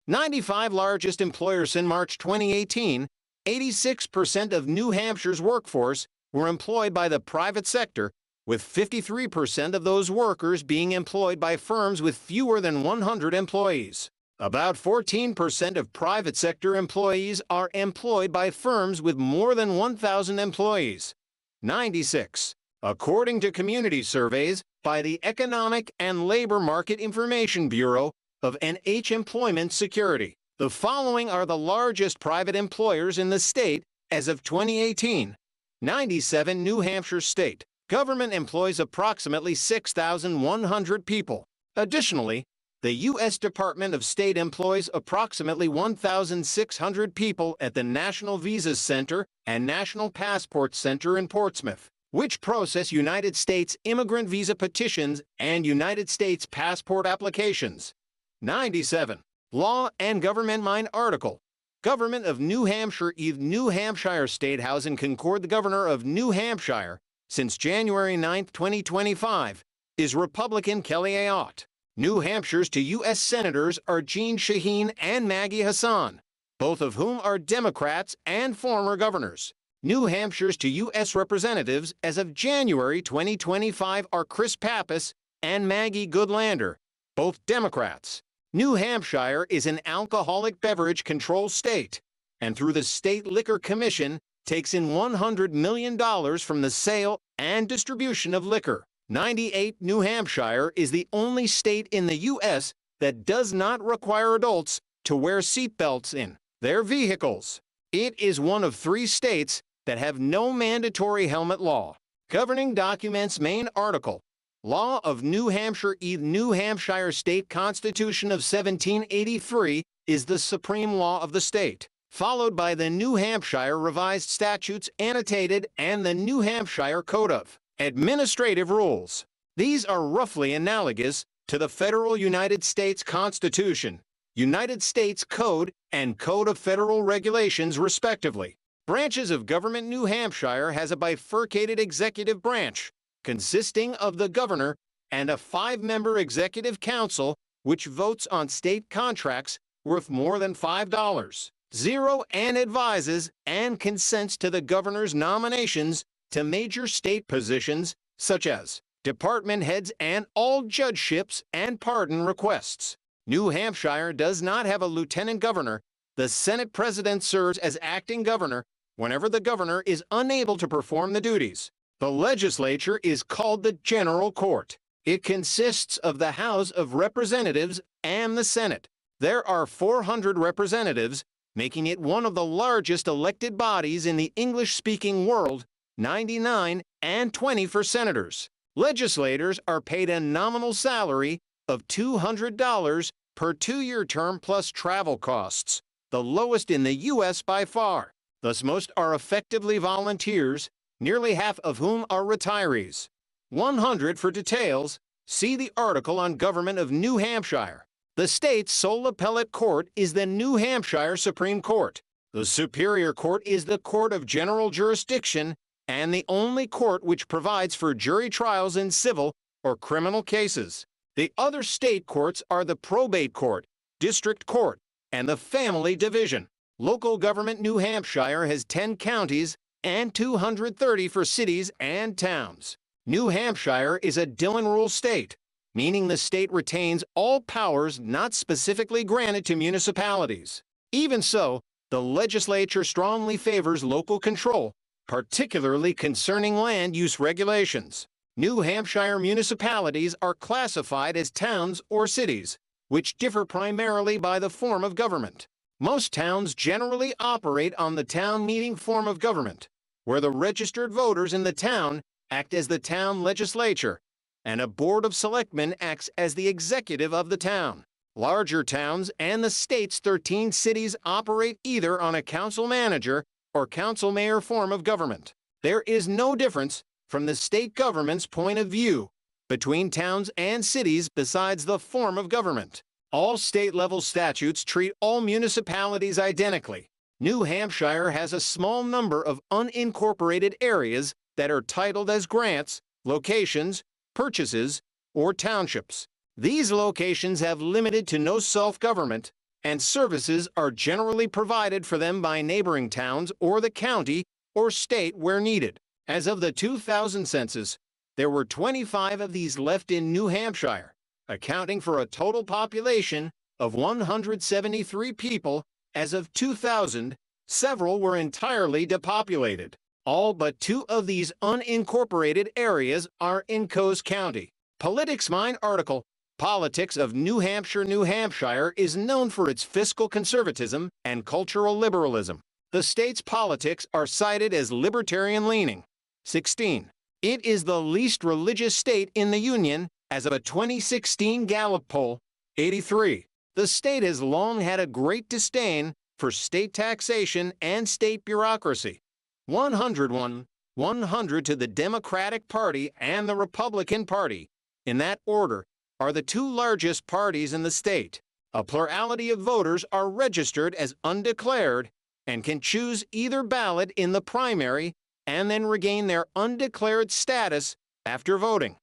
95 largest employers in March 2018, 86% of New Hampshire's workforce were employed by the private sector, with 53% of those workers being employed by firms with fewer than 100 employees. About 14% of private sector employees are employed by firms with more than 1,000 employees. 96. According to community surveys by the Economic and Labor Market Information Bureau of NH Employment Security, the following are the largest private employers in the state as of 2018. 97. New Hampshire State government employs approximately 6,100 people. Additionally, the U.S. Department of State employs approximately 1,600 people at the National Visa Center and National Passport Center in Portsmouth, which process United States immigrant visa petitions and United States passport applications. 97. Law and Government Mine article. Government of New Hampshire New Hampshire State House and Concord. The Governor of New Hampshire, since January 9, 2025, is Republican Kelly Ayotte. New Hampshire's two U.S. Senators are Jeanne Shaheen and Maggie Hassan, both of whom are Democrats and former governors. New Hampshire's two U.S. Representatives as of January 2025 are Chris Pappas and Maggie Goodlander, both Democrats. New Hampshire is an alcoholic beverage control state, and through the State Liquor Commission, takes in $100 million from the sale and distribution of liquor. 98. New Hampshire is the only state in the U.S. that does not require adults to wear seatbelts in their vehicles. It is one of 3 states that have no mandatory helmet law. Governing documents. Maine article. Law of New Hampshire. New Hampshire State Constitution of 1783 is the supreme law of the state, followed by the New Hampshire Revised Statutes Annotated and the New Hampshire Code of Administrative Rules. These are roughly analogous to the federal United States Constitution, United States Code, and Code of Federal Regulations, respectively. Branches of government. New Hampshire has a bifurcated executive branch, consisting of the governor and a 5-member executive council, which votes on state contracts worth more than $5.00 and advises and consents to the governor's nominations to major state positions, such as department heads and all judgeships and pardon requests. New Hampshire does not have a lieutenant governor. The Senate President serves as acting governor whenever the governor is unable to perform the duties. The legislature is called the General Court. It consists of the House of Representatives and the Senate. There are 400 representatives, making it one of the largest elected bodies in the English-speaking world, 99 and 20 for senators. Legislators are paid a nominal salary of $200 per 2-year term plus travel costs, the lowest in the U.S. by far. Thus, most are effectively volunteers, nearly half of whom are retirees. 100 for details, see the article on Government of New Hampshire. The state's sole appellate court is the New Hampshire Supreme Court. The Superior Court is the court of general jurisdiction and the only court which provides for jury trials in civil or criminal cases. The other state courts are the Probate Court, District Court, and the Family Division. Local government. New Hampshire has 10 counties and 230 for cities and towns. New Hampshire is a Dillon Rule state, meaning the state retains all powers not specifically granted to municipalities. Even so, the legislature strongly favors local control, particularly concerning land use regulations. New Hampshire municipalities are classified as towns or cities, which differ primarily by the form of government. Most towns generally operate on the town meeting form of government, where the registered voters in the town act as the town legislature, and a board of selectmen acts as the executive of the town. Larger towns and the state's 13 cities operate either on a council manager or council mayor form of government. There is no difference, from the state government's point of view, between towns and cities besides the form of government. All state-level statutes treat all municipalities identically. New Hampshire has a small number of unincorporated areas that are titled as grants, locations, purchases, or townships. These locations have limited to no self-government, and services are generally provided for them by neighboring towns or the county or state where needed. As of the 2000 census, there were 25 of these left in New Hampshire, accounting for a total population of 173 people. As of 2000, several were entirely depopulated. All but 2 of these unincorporated areas are in Coos County. Politics. Mine article. Politics of New Hampshire. New Hampshire is known for its fiscal conservatism and cultural liberalism. The state's politics are cited as libertarian-leaning. 16. It is the least religious state in the Union, as of a 2016 Gallup poll. 83. The state has long had a great disdain for state taxation and state bureaucracy. 101. 100 to the Democratic Party and the Republican Party, in that order, are the 2 largest parties in the state. A plurality of voters are registered as undeclared and can choose either ballot in the primary and then regain their undeclared status after voting.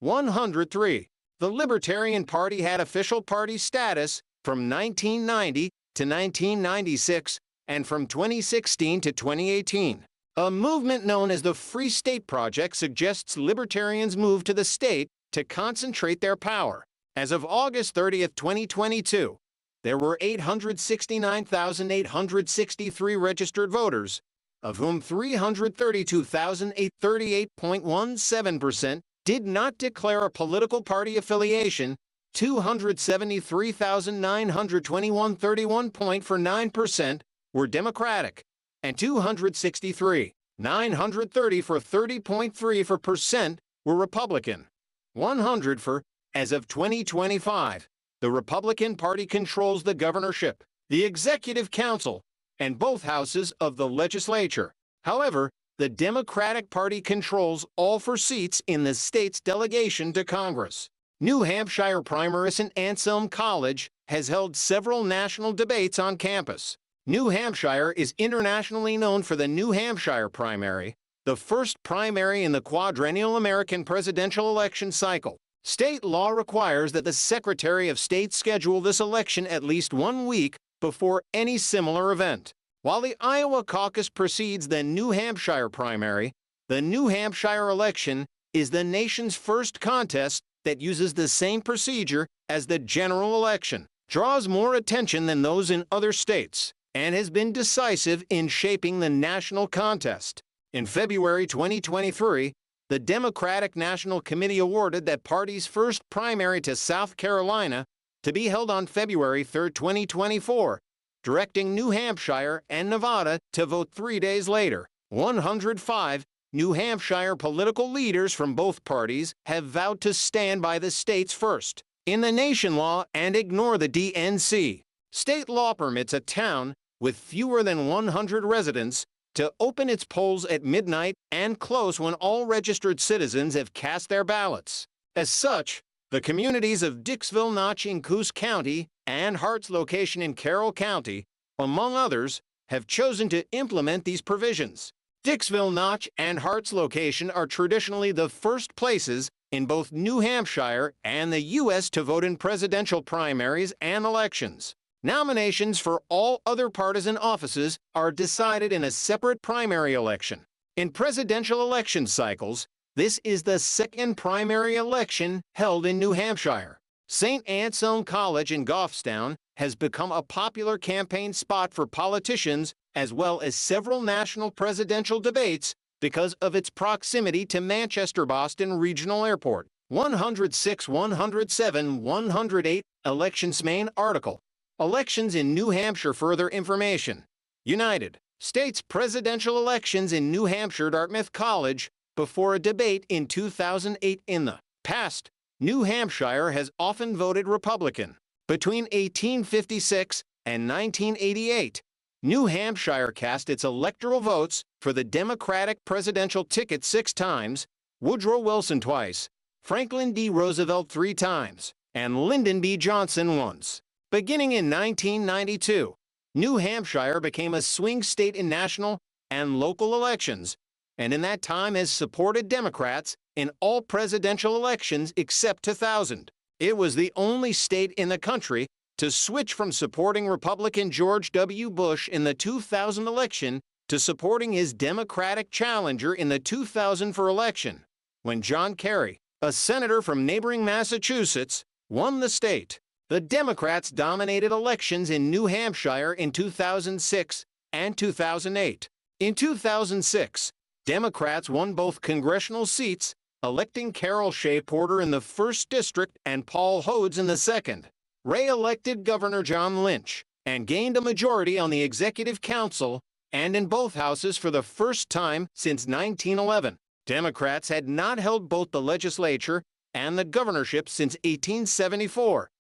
103. The Libertarian Party had official party status from 1990 to 1996 and from 2016 to 2018. A movement known as the Free State Project suggests libertarians move to the state to concentrate their power. As of August 30, 2022, there were 869,863 registered voters, of whom 332,838.17% did not declare a political party affiliation, 273,921.31% were Democratic, and 263,930 for 30.3% were Republican. 100 for, as of 2025, the Republican Party controls the governorship, the executive council, and both houses of the legislature. However, the Democratic Party controls all 4 seats in the state's delegation to Congress. New Hampshire primaries in Anselm College has held several national debates on campus. New Hampshire is internationally known for the New Hampshire primary, the first primary in the quadrennial American presidential election cycle. State law requires that the Secretary of State schedule this election at least 1 week before any similar event. While the Iowa caucus precedes the New Hampshire primary, the New Hampshire election is the nation's first contest that uses the same procedure as the general election, draws more attention than those in other states, and has been decisive in shaping the national contest. In February 2023, the Democratic National Committee awarded that party's first primary to South Carolina to be held on February 3, 2024, directing New Hampshire and Nevada to vote 3 days later. 105 New Hampshire political leaders from both parties have vowed to stand by the state's first in the nation law and ignore the DNC. State law permits a town with fewer than 100 residents to open its polls at midnight and close when all registered citizens have cast their ballots. As such, the communities of Dixville Notch in Coos County and Hart's location in Carroll County, among others, have chosen to implement these provisions. Dixville Notch and Hart's location are traditionally the first places in both New Hampshire and the U.S. to vote in presidential primaries and elections. Nominations for all other partisan offices are decided in a separate primary election. In presidential election cycles, this is the second primary election held in New Hampshire. St. Anselm College in Goffstown has become a popular campaign spot for politicians as well as several national presidential debates because of its proximity to Manchester-Boston Regional Airport. 106, 107, 108, Elections Maine article. Elections in New Hampshire. Further information. United States presidential elections in New Hampshire. Dartmouth College before a debate in 2008. In the past, New Hampshire has often voted Republican. Between 1856 and 1988, New Hampshire cast its electoral votes for the Democratic presidential ticket 6 times, Woodrow Wilson twice, Franklin D. Roosevelt 3 times, and Lyndon B. Johnson once. Beginning in 1992, New Hampshire became a swing state in national and local elections, and in that time has supported Democrats in all presidential elections except 2000. It was the only state in the country to switch from supporting Republican George W. Bush in the 2000 election to supporting his Democratic challenger in the 2004 election, when John Kerry, a senator from neighboring Massachusetts, won the state. The Democrats dominated elections in New Hampshire in 2006 and 2008. In 2006, Democrats won both congressional seats, electing Carol Shea Porter in the 1st District and Paul Hodes in the 2nd. Ray elected Governor John Lynch and gained a majority on the Executive Council and in both houses for the first time since 1911. Democrats had not held both the legislature and the governorship since 1874.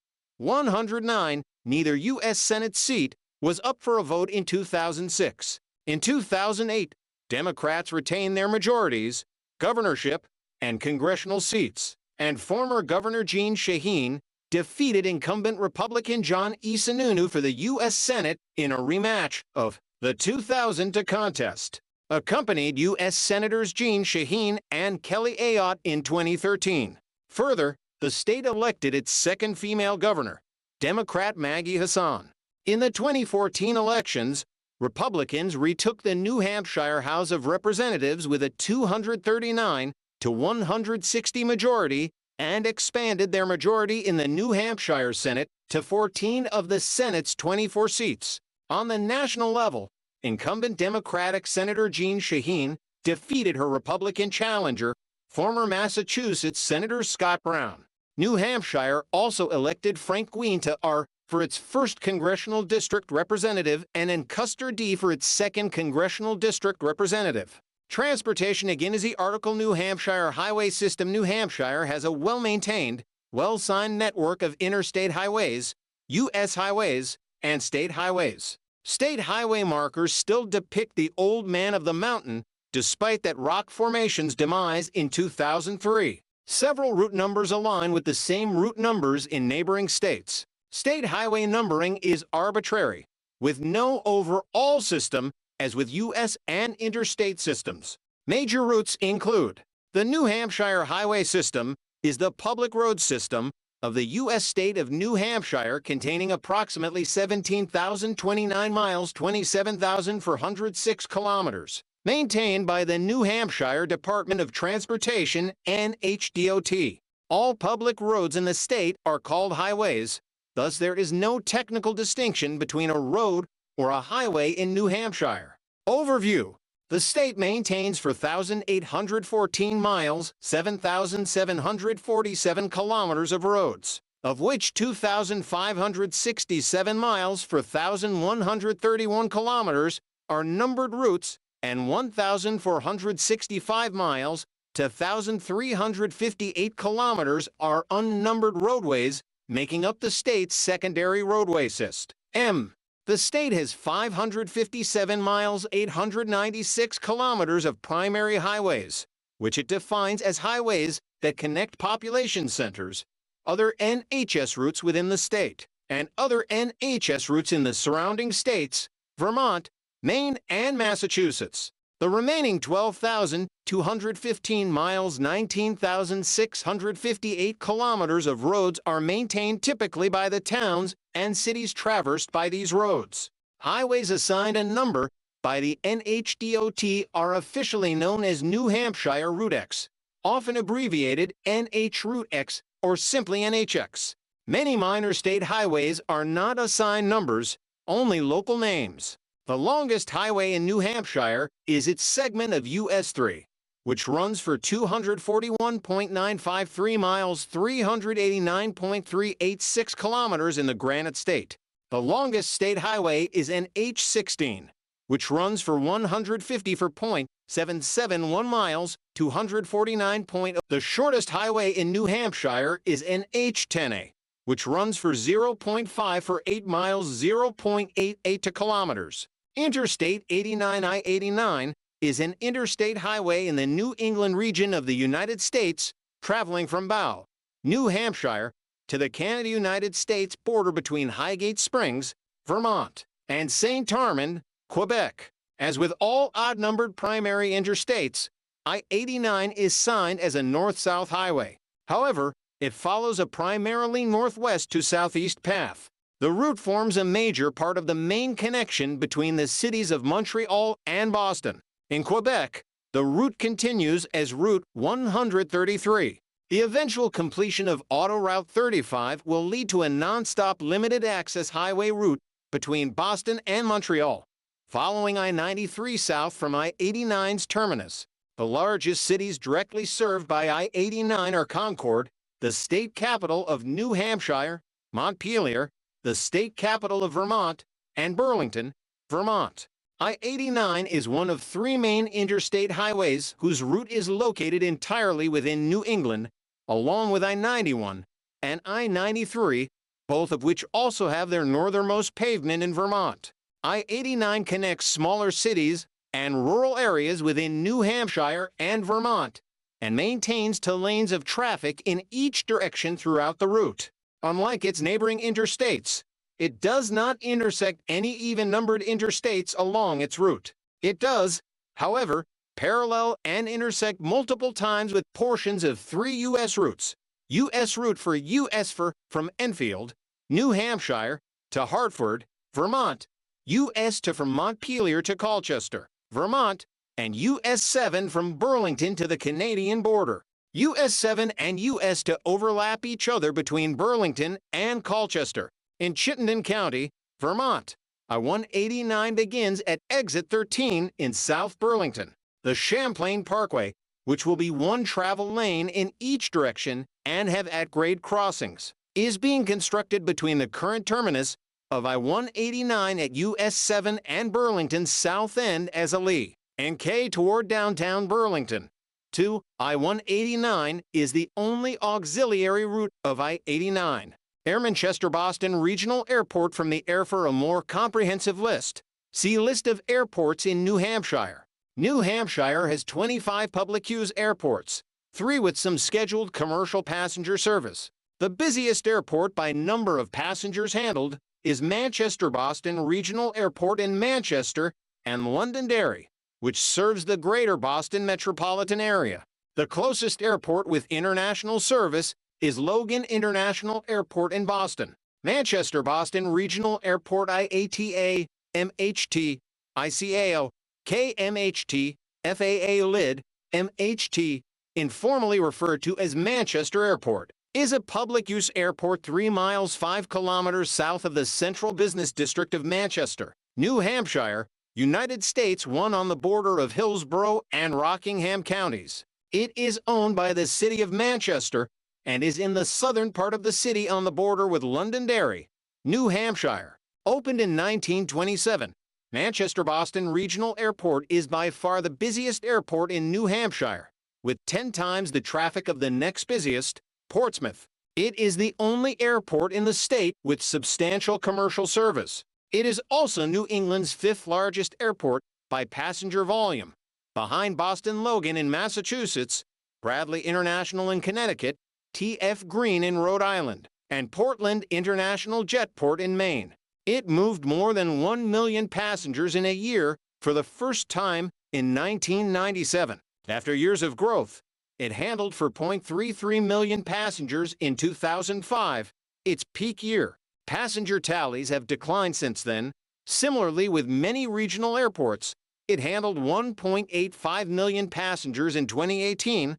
109, neither U.S. Senate seat was up for a vote in 2006. In 2008, Democrats retained their majorities, governorship, and congressional seats, and former Governor Jeanne Shaheen defeated incumbent Republican John E. Sununu for the U.S. Senate in a rematch of the 2000 contest. Accompanied U.S. Senators Jeanne Shaheen and Kelly Ayotte in 2013. Further, the state elected its second female governor, Democrat Maggie Hassan. In the 2014 elections, Republicans retook the New Hampshire House of Representatives with a 239 to 160 majority and expanded their majority in the New Hampshire Senate to 14 of the Senate's 24 seats. On the national level, incumbent Democratic Senator Jeanne Shaheen defeated her Republican challenger, former Massachusetts Senator Scott Brown. New Hampshire also elected Frank Gwien to R for its 1st Congressional District Representative and Ann Custer D for its 2nd Congressional District Representative. Transportation. Again is the article. New Hampshire Highway System. New Hampshire has a well-maintained, well-signed network of interstate highways, U.S. highways, and state highways. State highway markers still depict the old man of the mountain, despite that rock formation's demise in 2003. Several route numbers align with the same route numbers in neighboring states. State highway numbering is arbitrary, with no overall system as with U.S. and interstate systems. Major routes include the New Hampshire Highway System is the public road system of the U.S. state of New Hampshire, containing approximately 17,029 miles, 27,406 kilometers, maintained by the New Hampshire Department of Transportation, NHDOT. All public roads in the state are called highways. Thus, there is no technical distinction between a road or a highway in New Hampshire. Overview. The state maintains 4,814 miles, 7,747 kilometers of roads, of which 2,567 miles, 4,131 kilometers, are numbered routes, and 1,465 miles to 1,358 kilometers are unnumbered roadways, making up the state's secondary roadway system. The state has 557 miles, 896 kilometers of primary highways, which it defines as highways that connect population centers, other NHS routes within the state, and other NHS routes in the surrounding states, Vermont, Maine, and Massachusetts. The remaining 12,215 miles, 19,658 kilometers of roads are maintained typically by the towns and cities traversed by these roads. Highways assigned a number by the NHDOT are officially known as New Hampshire Route X, often abbreviated NH Route X or simply NHX. Many minor state highways are not assigned numbers, only local names. The longest highway in New Hampshire is its segment of US 3, which runs for 241.953 miles, 389.386 kilometers in the Granite State. The longest state highway is NH 16, which runs for 154.771 miles, 249.0. The shortest highway in New Hampshire is NH 10A, which runs for 0.548 miles, 0.88 kilometers. Interstate 89 I-89 is an interstate highway in the New England region of the United States, traveling from Bow, New Hampshire, to the Canada-United States border between Highgate Springs, Vermont, and Saint-Armand, Quebec. As with all odd-numbered primary interstates, I-89 is signed as a north-south highway. However, it follows a primarily northwest to southeast path. The route forms a major part of the main connection between the cities of Montreal and Boston. In Quebec, the route continues as Route 133. The eventual completion of Auto Route 35 will lead to a non-stop limited-access highway route between Boston and Montreal, following I-93 south from I-89's terminus. The largest cities directly served by I-89 are Concord, the state capital of New Hampshire, Montpelier, the state capital of Vermont, and Burlington, Vermont. I-89 is one of three main interstate highways whose route is located entirely within New England, along with I-91 and I-93, both of which also have their northernmost pavement in Vermont. I-89 connects smaller cities and rural areas within New Hampshire and Vermont, and maintains two lanes of traffic in each direction throughout the route. Unlike its neighboring interstates, it does not intersect any even-numbered interstates along its route. It does, however, parallel and intersect multiple times with portions of 3 U.S. routes. U.S. route for U.S. from Enfield, New Hampshire, to Hartford, Vermont, U.S. from Montpelier to Colchester, Vermont, and U.S. 7 from Burlington to the Canadian border. U.S. 7 and U.S. to overlap each other between Burlington and Colchester. In Chittenden County, Vermont, I-189 begins at exit 13 in South Burlington. The Champlain Parkway, which will be one travel lane in each direction and have at-grade crossings, is being constructed between the current terminus of I-189 at US 7 and Burlington's south end as a Lee and K toward downtown Burlington. 2. I-189 is the only auxiliary route of I-89. Air Manchester-Boston Regional Airport from the air. For a more comprehensive list, see List of airports in New Hampshire. New Hampshire has 25 public use airports, 3 with some scheduled commercial passenger service. The busiest airport by number of passengers handled is Manchester-Boston Regional Airport in Manchester and Londonderry, which serves the greater Boston metropolitan area. The closest airport with international service is Logan International Airport in Boston. Manchester-Boston Regional Airport IATA, MHT, ICAO, KMHT, FAA LID, MHT, informally referred to as Manchester Airport, is a public-use airport 3 miles 5 kilometers south of the central business district of Manchester, New Hampshire, United States, one on the border of Hillsborough and Rockingham counties. It is owned by the City of Manchester and is in the southern part of the city on the border with Londonderry, New Hampshire. Opened in 1927, Manchester-Boston Regional Airport is by far the busiest airport in New Hampshire, with 10 times the traffic of the next busiest, Portsmouth. It is the only airport in the state with substantial commercial service. It is also New England's 5th largest airport by passenger volume, behind Boston Logan in Massachusetts, Bradley International in Connecticut, T.F. Green in Rhode Island, and Portland International Jetport in Maine. It moved more than 1 million passengers in a year for the first time in 1997. After years of growth, it handled 4.33 million passengers in 2005, its peak year. Passenger tallies have declined since then. Similarly, with many regional airports, it handled 1.85 million passengers in 2018,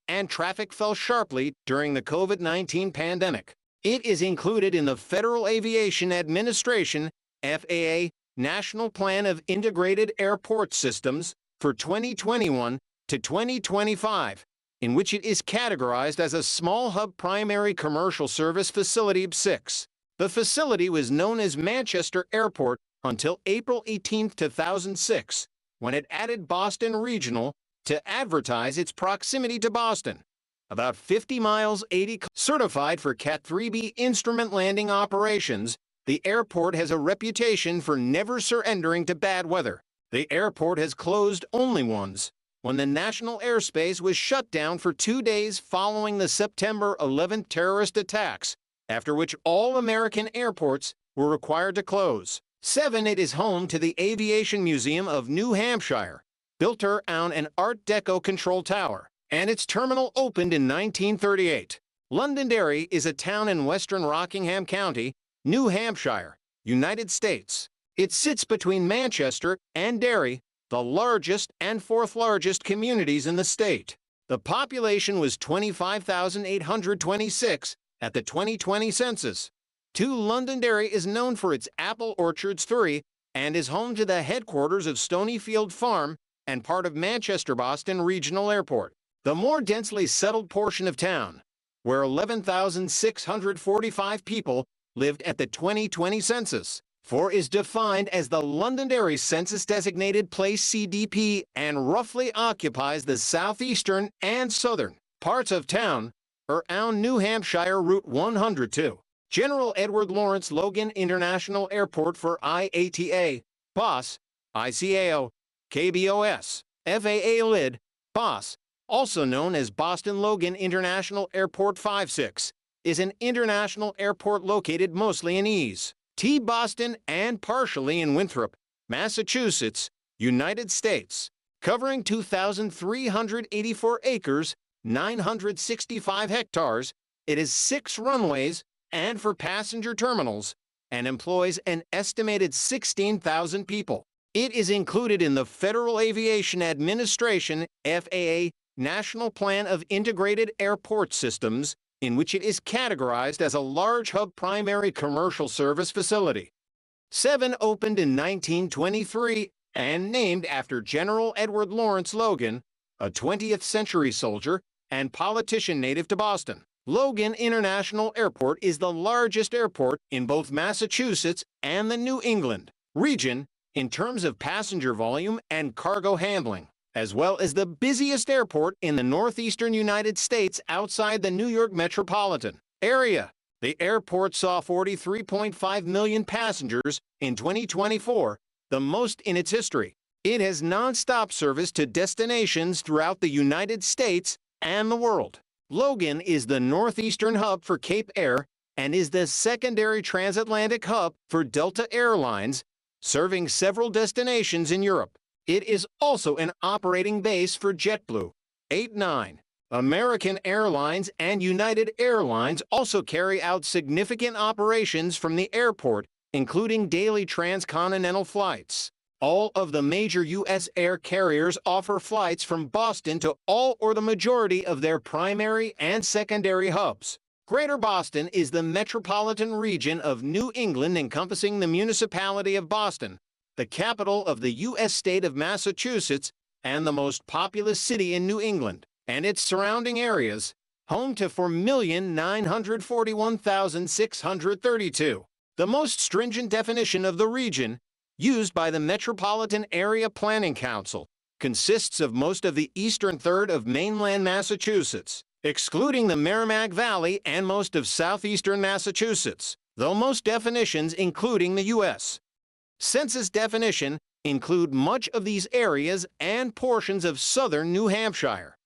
and traffic fell sharply during the COVID-19 pandemic. It is included in the Federal Aviation Administration (FAA) National Plan of Integrated Airport Systems for 2021 to 2025, in which it is categorized as a small hub primary commercial service facility (6). The facility was known as Manchester Airport until April 18, 2006, when it added Boston Regional to advertise its proximity to Boston. About 50 miles 80 certified for Cat 3B instrument landing operations, the airport has a reputation for never surrendering to bad weather. The airport has closed only once, when the national airspace was shut down for 2 days following the September 11 terrorist attacks, after which all American airports were required to close. 7. It is home to the Aviation Museum of New Hampshire, built around an Art Deco control tower, and its terminal opened in 1938. Londonderry is a town in western Rockingham County, New Hampshire, United States. It sits between Manchester and Derry, the largest and 4th largest communities in the state. The population was 25,826 at the 2020 census. 2. Londonderry is known for its apple orchards 3 and is home to the headquarters of Stonyfield Farm and part of Manchester-Boston Regional Airport, the more densely settled portion of town, where 11,645 people lived at the 2020 census. 4 is defined as the Londonderry census-designated place CDP and roughly occupies the southeastern and southern parts of town, around New Hampshire Route 102. General Edward Lawrence Logan International Airport for IATA, BOS, ICAO, KBOS, FAA LID, BOS, also known as Boston Logan International Airport 56, is an international airport located mostly in Boston and partially in Winthrop, Massachusetts, United States, covering 2,384 acres, 965 hectares. It has 6 runways and 4 passenger terminals and employs an estimated 16,000 people. It is included in the Federal Aviation Administration (FAA) National Plan of Integrated Airport Systems, in which it is categorized as a large hub primary commercial service facility. 7 opened in 1923 and named after General Edward Lawrence Logan, a 20th-century soldier and politician native to Boston. Logan International Airport is the largest airport in both Massachusetts and the New England region in terms of passenger volume and cargo handling, as well as the busiest airport in the northeastern United States outside the New York metropolitan area. The airport saw 43.5 million passengers in 2024, the most in its history. It has nonstop service to destinations throughout the United States and the world. Logan is the northeastern hub for Cape Air and is the secondary transatlantic hub for Delta Airlines, serving several destinations in Europe. It is also an operating base for JetBlue. 8-9. American Airlines and United Airlines also carry out significant operations from the airport, including daily transcontinental flights. All of the major U.S. air carriers offer flights from Boston to all or the majority of their primary and secondary hubs. Greater Boston is the metropolitan region of New England encompassing the municipality of Boston, the capital of the U.S. state of Massachusetts, and the most populous city in New England, and its surrounding areas, home to 4,941,632. The most stringent definition of the region, used by the Metropolitan Area Planning Council, consists of most of the eastern third of mainland Massachusetts, excluding the Merrimack Valley and most of southeastern Massachusetts, though most definitions including the U.S. Census definition include much of these areas and portions of southern New Hampshire.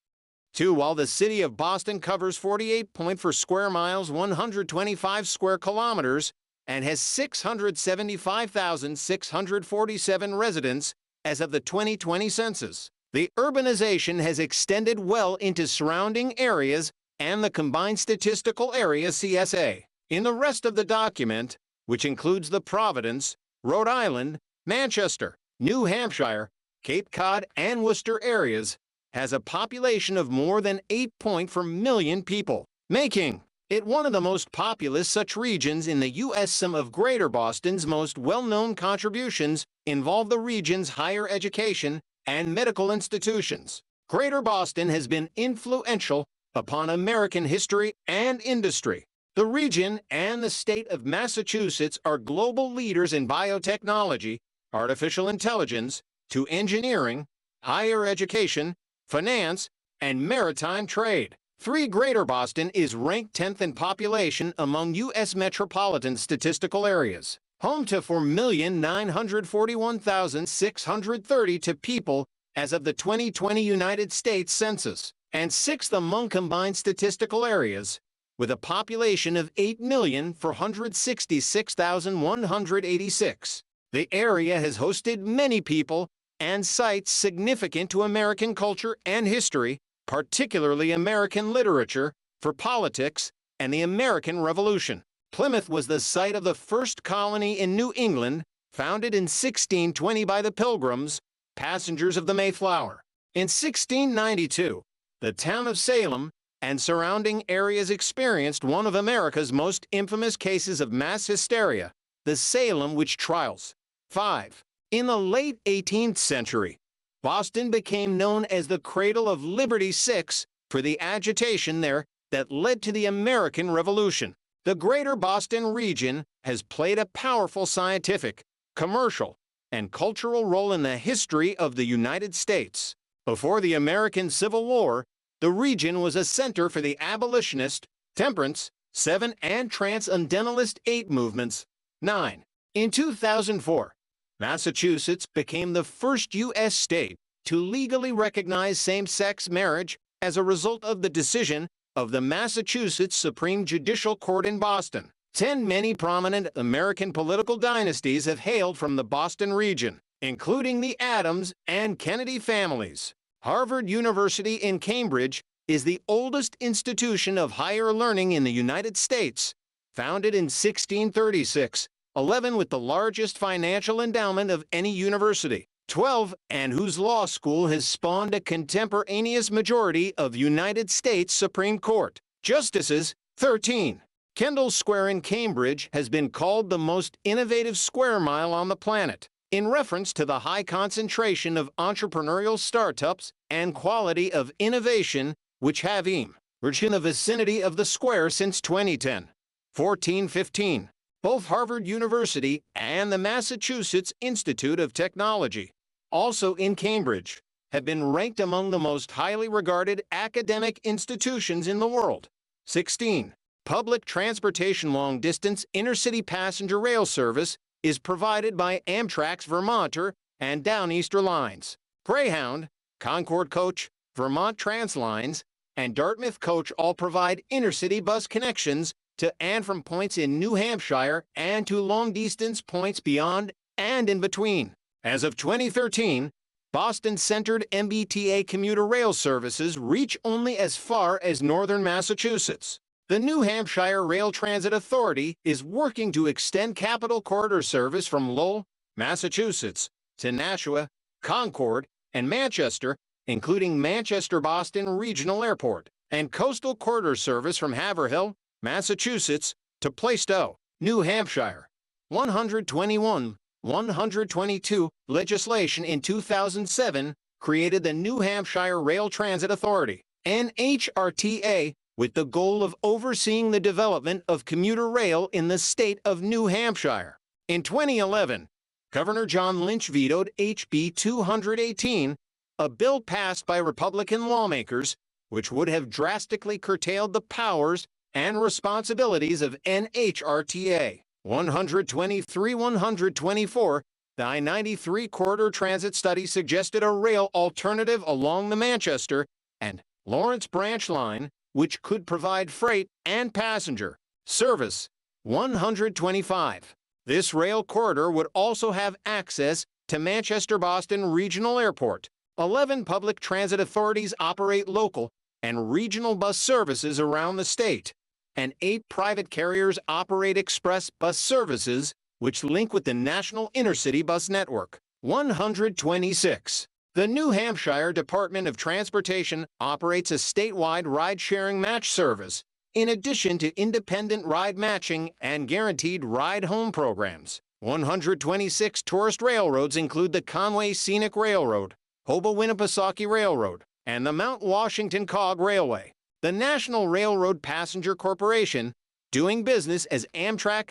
2. While the city of Boston covers 48.4 square miles, 125 square kilometers, and has 675,647 residents as of the 2020 census, the urbanization has extended well into surrounding areas and the Combined Statistical Area (CSA). In the rest of the document, which includes the Providence, Rhode Island, Manchester, New Hampshire, Cape Cod, and Worcester areas, has a population of more than 8.4 million people, making it one of the most populous such regions in the U.S. Some of Greater Boston's most well-known contributions involve the region's higher education and medical institutions. Greater Boston has been influential upon American history and industry. The region and the state of Massachusetts are global leaders in biotechnology, artificial intelligence, to engineering, higher education, finance, and maritime trade. 3. Greater Boston is ranked 10th in population among U.S. metropolitan statistical areas, home to 4,941,632 people as of the 2020 United States Census, and 6th among combined statistical areas, with a population of 8,466,186. The area has hosted many people and sites significant to American culture and history, particularly American literature, for politics, and the American Revolution. Plymouth was the site of the first colony in New England, founded in 1620 by the Pilgrims, passengers of the Mayflower. In 1692, the town of Salem and surrounding areas experienced one of America's most infamous cases of mass hysteria, the Salem witch trials. 5. In the late 18th century, Boston became known as the Cradle of Liberty. 6. For the agitation there that led to the American Revolution. The Greater Boston region has played a powerful scientific, commercial, and cultural role in the history of the United States. Before the American Civil War, the region was a center for the abolitionist, temperance, 7, and transcendentalist 8 movements. 9. In 2004, Massachusetts became the first U.S. state to legally recognize same-sex marriage as a result of the decision of the Massachusetts Supreme Judicial Court in Boston. Many prominent American political dynasties have hailed from the Boston region, including the Adams and Kennedy families. Harvard University in Cambridge is the oldest institution of higher learning in the United States, founded in 1636, 11 with the largest financial endowment of any university, 12, and whose law school has spawned a contemporaneous majority of United States Supreme Court justices, 13. Kendall Square in Cambridge has been called the most innovative square mile on the planet, in reference to the high concentration of entrepreneurial startups and quality of innovation which have emerged in the vicinity of the square since 2010. 1415. Both Harvard University and the Massachusetts Institute of Technology, also in Cambridge, have been ranked among the most highly regarded academic institutions in the world. 16. Public transportation long-distance intercity passenger rail service is provided by Amtrak's Vermonter and Downeaster lines. Greyhound, Concord Coach, Vermont Translines, and Dartmouth Coach all provide intercity bus connections to and from points in New Hampshire and to long-distance points beyond and in between. As of 2013, Boston-centered MBTA commuter rail services reach only as far as northern Massachusetts. The New Hampshire Rail Transit Authority is working to extend Capital Corridor service from Lowell, Massachusetts, to Nashua, Concord, and Manchester, including Manchester-Boston Regional Airport, and Coastal Corridor service from Haverhill, Massachusetts, to Plaistow, New Hampshire. 122 legislation in 2007 created the New Hampshire Rail Transit Authority, NHRTA, with the goal of overseeing the development of commuter rail in the state of New Hampshire. In 2011, Governor John Lynch vetoed HB 218, a bill passed by Republican lawmakers, which would have drastically curtailed the powers and responsibilities of NHRTA. 123-124, the I-93 corridor transit study suggested a rail alternative along the Manchester and Lawrence branch line, which could provide freight and passenger service. 125. This rail corridor would also have access to Manchester-Boston Regional Airport. 11 public transit authorities operate local and regional bus services around the state, and 8 private carriers operate express bus services, which link with the national intercity bus network. 126. The New Hampshire Department of Transportation operates a statewide ride-sharing match service, in addition to independent ride matching and guaranteed ride-home programs. 126 tourist railroads include the Conway Scenic Railroad, Hobo-Winnipesaukee Railroad, and the Mount Washington Cog Railway. The National Railroad Passenger Corporation, doing business as Amtrak,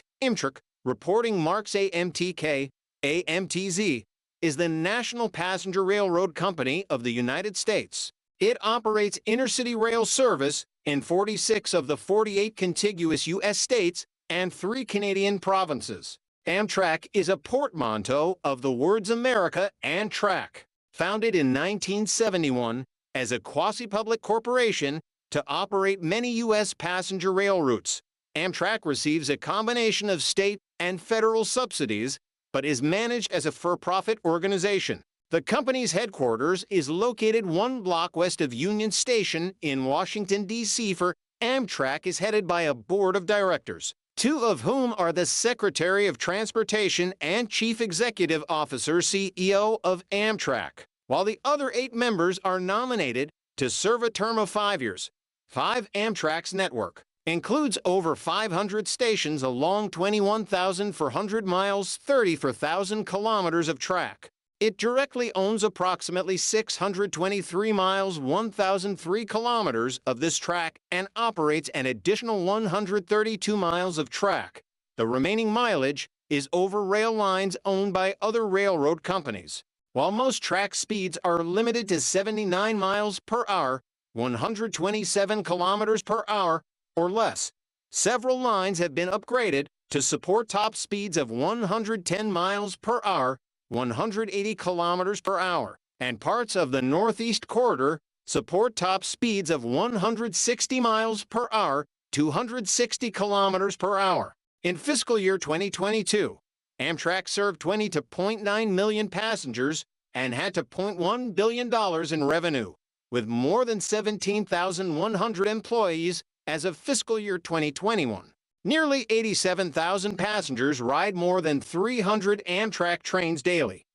reporting marks AMTK, AMTZ, is the National Passenger Railroad Company of the United States. It operates intercity rail service in 46 of the 48 contiguous U.S. states and 3 Canadian provinces. Amtrak is a portmanteau of the words America and track. Founded in 1971 as a quasi-public corporation to operate many U.S. passenger rail routes, Amtrak receives a combination of state and federal subsidies, but is managed as a for-profit organization. The company's headquarters is located 1 block west of Union Station in Washington, D.C. Amtrak is headed by a board of directors, 2 of whom are the Secretary of Transportation and Chief Executive Officer CEO of Amtrak, while the other 8 members are nominated to serve a term of 5 years. 5. Amtrak's network includes over 500 stations along 21,400 miles, 34,000 kilometers of track. It directly owns approximately 623 miles, 1,003 kilometers of this track and operates an additional 132 miles of track. The remaining mileage is over rail lines owned by other railroad companies. While most track speeds are limited to 79 miles per hour, 127 kilometers per hour, or less, several lines have been upgraded to support top speeds of 110 miles per hour, 180 kilometers per hour, and parts of the Northeast Corridor support top speeds of 160 miles per hour, 260 kilometers per hour. In fiscal year 2022, Amtrak served 20.9 million passengers and had $2.1 billion in revenue, with more than 17,100 employees as of fiscal year 2021. Nearly 87,000 passengers ride more than 300 Amtrak trains daily.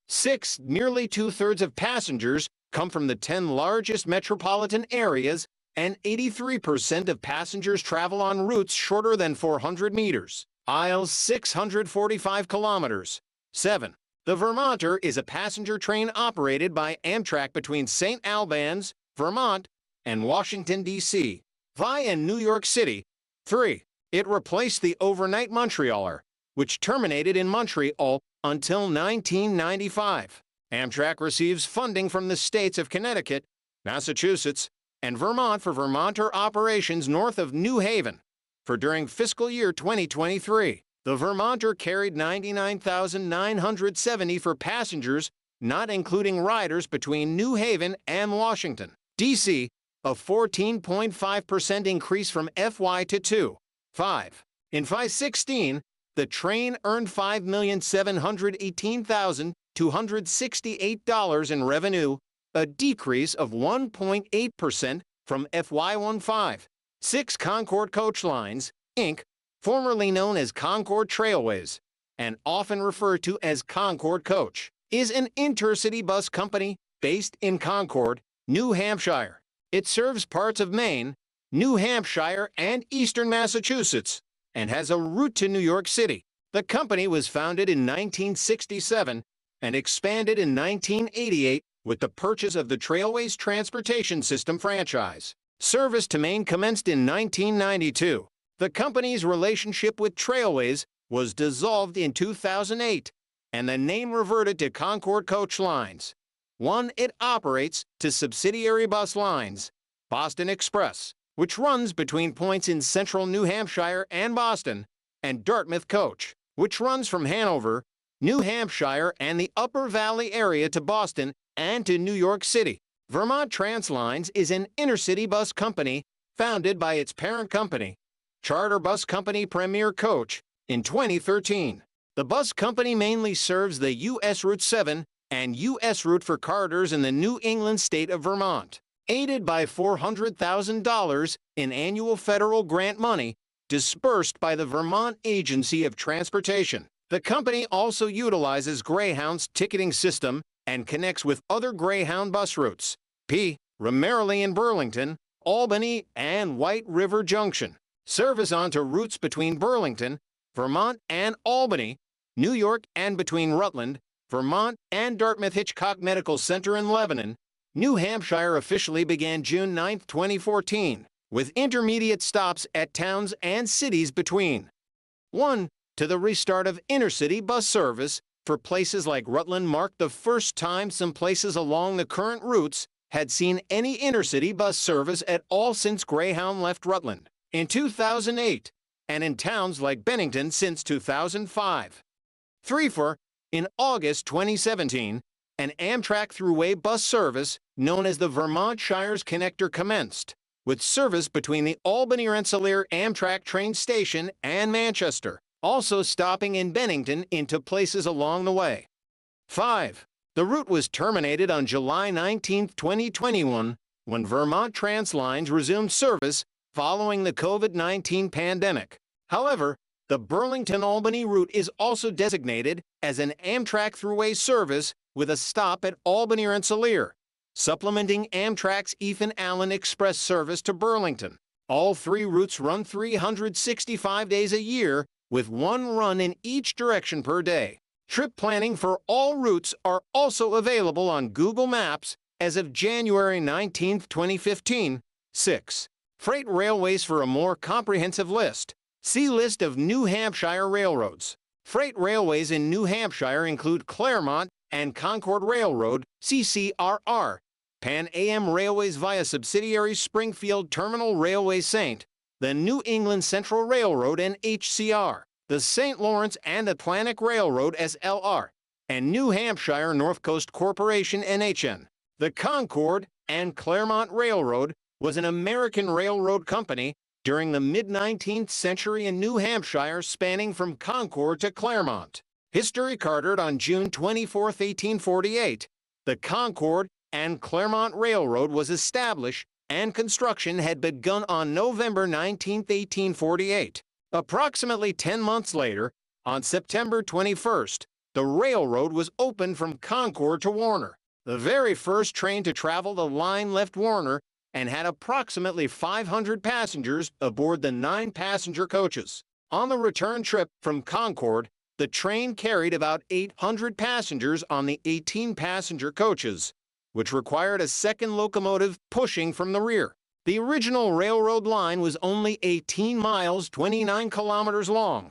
Nearly two-thirds of passengers come from the 10 largest metropolitan areas, and 83% of passengers travel on routes shorter than 400 meters. Aisles 645 kilometers. 7. The Vermonter is a passenger train operated by Amtrak between St. Albans, Vermont, and Washington, D.C., via New York City. 3. It replaced the overnight Montrealer, which terminated in Montreal until 1995. Amtrak receives funding from the states of Connecticut, Massachusetts, and Vermont for Vermonter operations north of New Haven. For during fiscal year 2023, the Vermonter carried 99,970 for passengers, not including riders between New Haven and Washington, D.C., a 14.5% increase from FY22. 5. In FY16, the train earned $5,718,268 in revenue, a decrease of 1.8% from FY15. 6. Concord Coach Lines, Inc., formerly known as Concord Trailways, and often referred to as Concord Coach, is an intercity bus company based in Concord, New Hampshire. It serves parts of Maine, New Hampshire, and eastern Massachusetts, and has a route to New York City. The company was founded in 1967 and expanded in 1988 with the purchase of the Trailways Transportation System franchise. Service to Maine commenced in 1992. The company's relationship with Trailways was dissolved in 2008, and the name reverted to Concord Coach Lines. 1. It operates to subsidiary bus lines, Boston Express, which runs between points in central New Hampshire and Boston, and Dartmouth Coach, which runs from Hanover, New Hampshire, and the Upper Valley area to Boston and to New York City. Vermont Translines is an intercity bus company founded by its parent company, Charter Bus Company Premier Coach, in 2013. The bus company mainly serves the U.S. Route 7 and U.S. Route for Carters in the New England state of Vermont. Aided by $400,000 in annual federal grant money disbursed by the Vermont Agency of Transportation. The company also utilizes Greyhound's ticketing system and connects with other Greyhound bus routes, primarily in Burlington, Albany, and White River Junction. Service onto routes between Burlington, Vermont, and Albany, New York, and between Rutland, Vermont, and Dartmouth Hitchcock Medical Center in Lebanon, New Hampshire officially began June 9, 2014, with intermediate stops at towns and cities between. 1. To the restart of intercity bus service for places like Rutland marked the first time some places along the current routes had seen any intercity bus service at all since Greyhound left Rutland in 2008, and in towns like Bennington since 2005. 3. In August 2017, an Amtrak Thruway bus service known as the Vermont Shires Connector commenced, with service between the Albany Rensselaer Amtrak train station and Manchester, also stopping in Bennington into places along the way. 5. The route was terminated on July 19, 2021, when Vermont Translines resumed service following the COVID-19 pandemic. However, the Burlington-Albany route is also designated as an Amtrak Thruway service with a stop at Albany Rensselaer, supplementing Amtrak's Ethan Allen Express service to Burlington. All 3 routes run 365 days a year, with 1 run in each direction per day. Trip planning for all routes are also available on Google Maps as of January 19, 2015. 6. Freight railways. For a more comprehensive list, see List of New Hampshire railroads. Freight railways in New Hampshire include Claremont and Concord Railroad, CCRR, Pan Am Railways via subsidiary Springfield Terminal Railway St., the New England Central Railroad NHCR, the St. Lawrence and Atlantic Railroad SLR, and New Hampshire North Coast Corporation NHN. The Concord, and Claremont Railroad was an American railroad company during the mid-19th century in New Hampshire, spanning from Concord to Claremont. History recorded on June 24, 1848, the Concord and Claremont Railroad was established and construction had begun on November 19, 1848. Approximately 10 months later, on September 21st, the railroad was opened from Concord to Warner. The very first train to travel the line left Warner and had approximately 500 passengers aboard the 9-passenger coaches. On the return trip from Concord, the train carried about 800 passengers on the 18-passenger coaches, which required a second locomotive pushing from the rear. The original railroad line was only 18 miles, 29 kilometers long,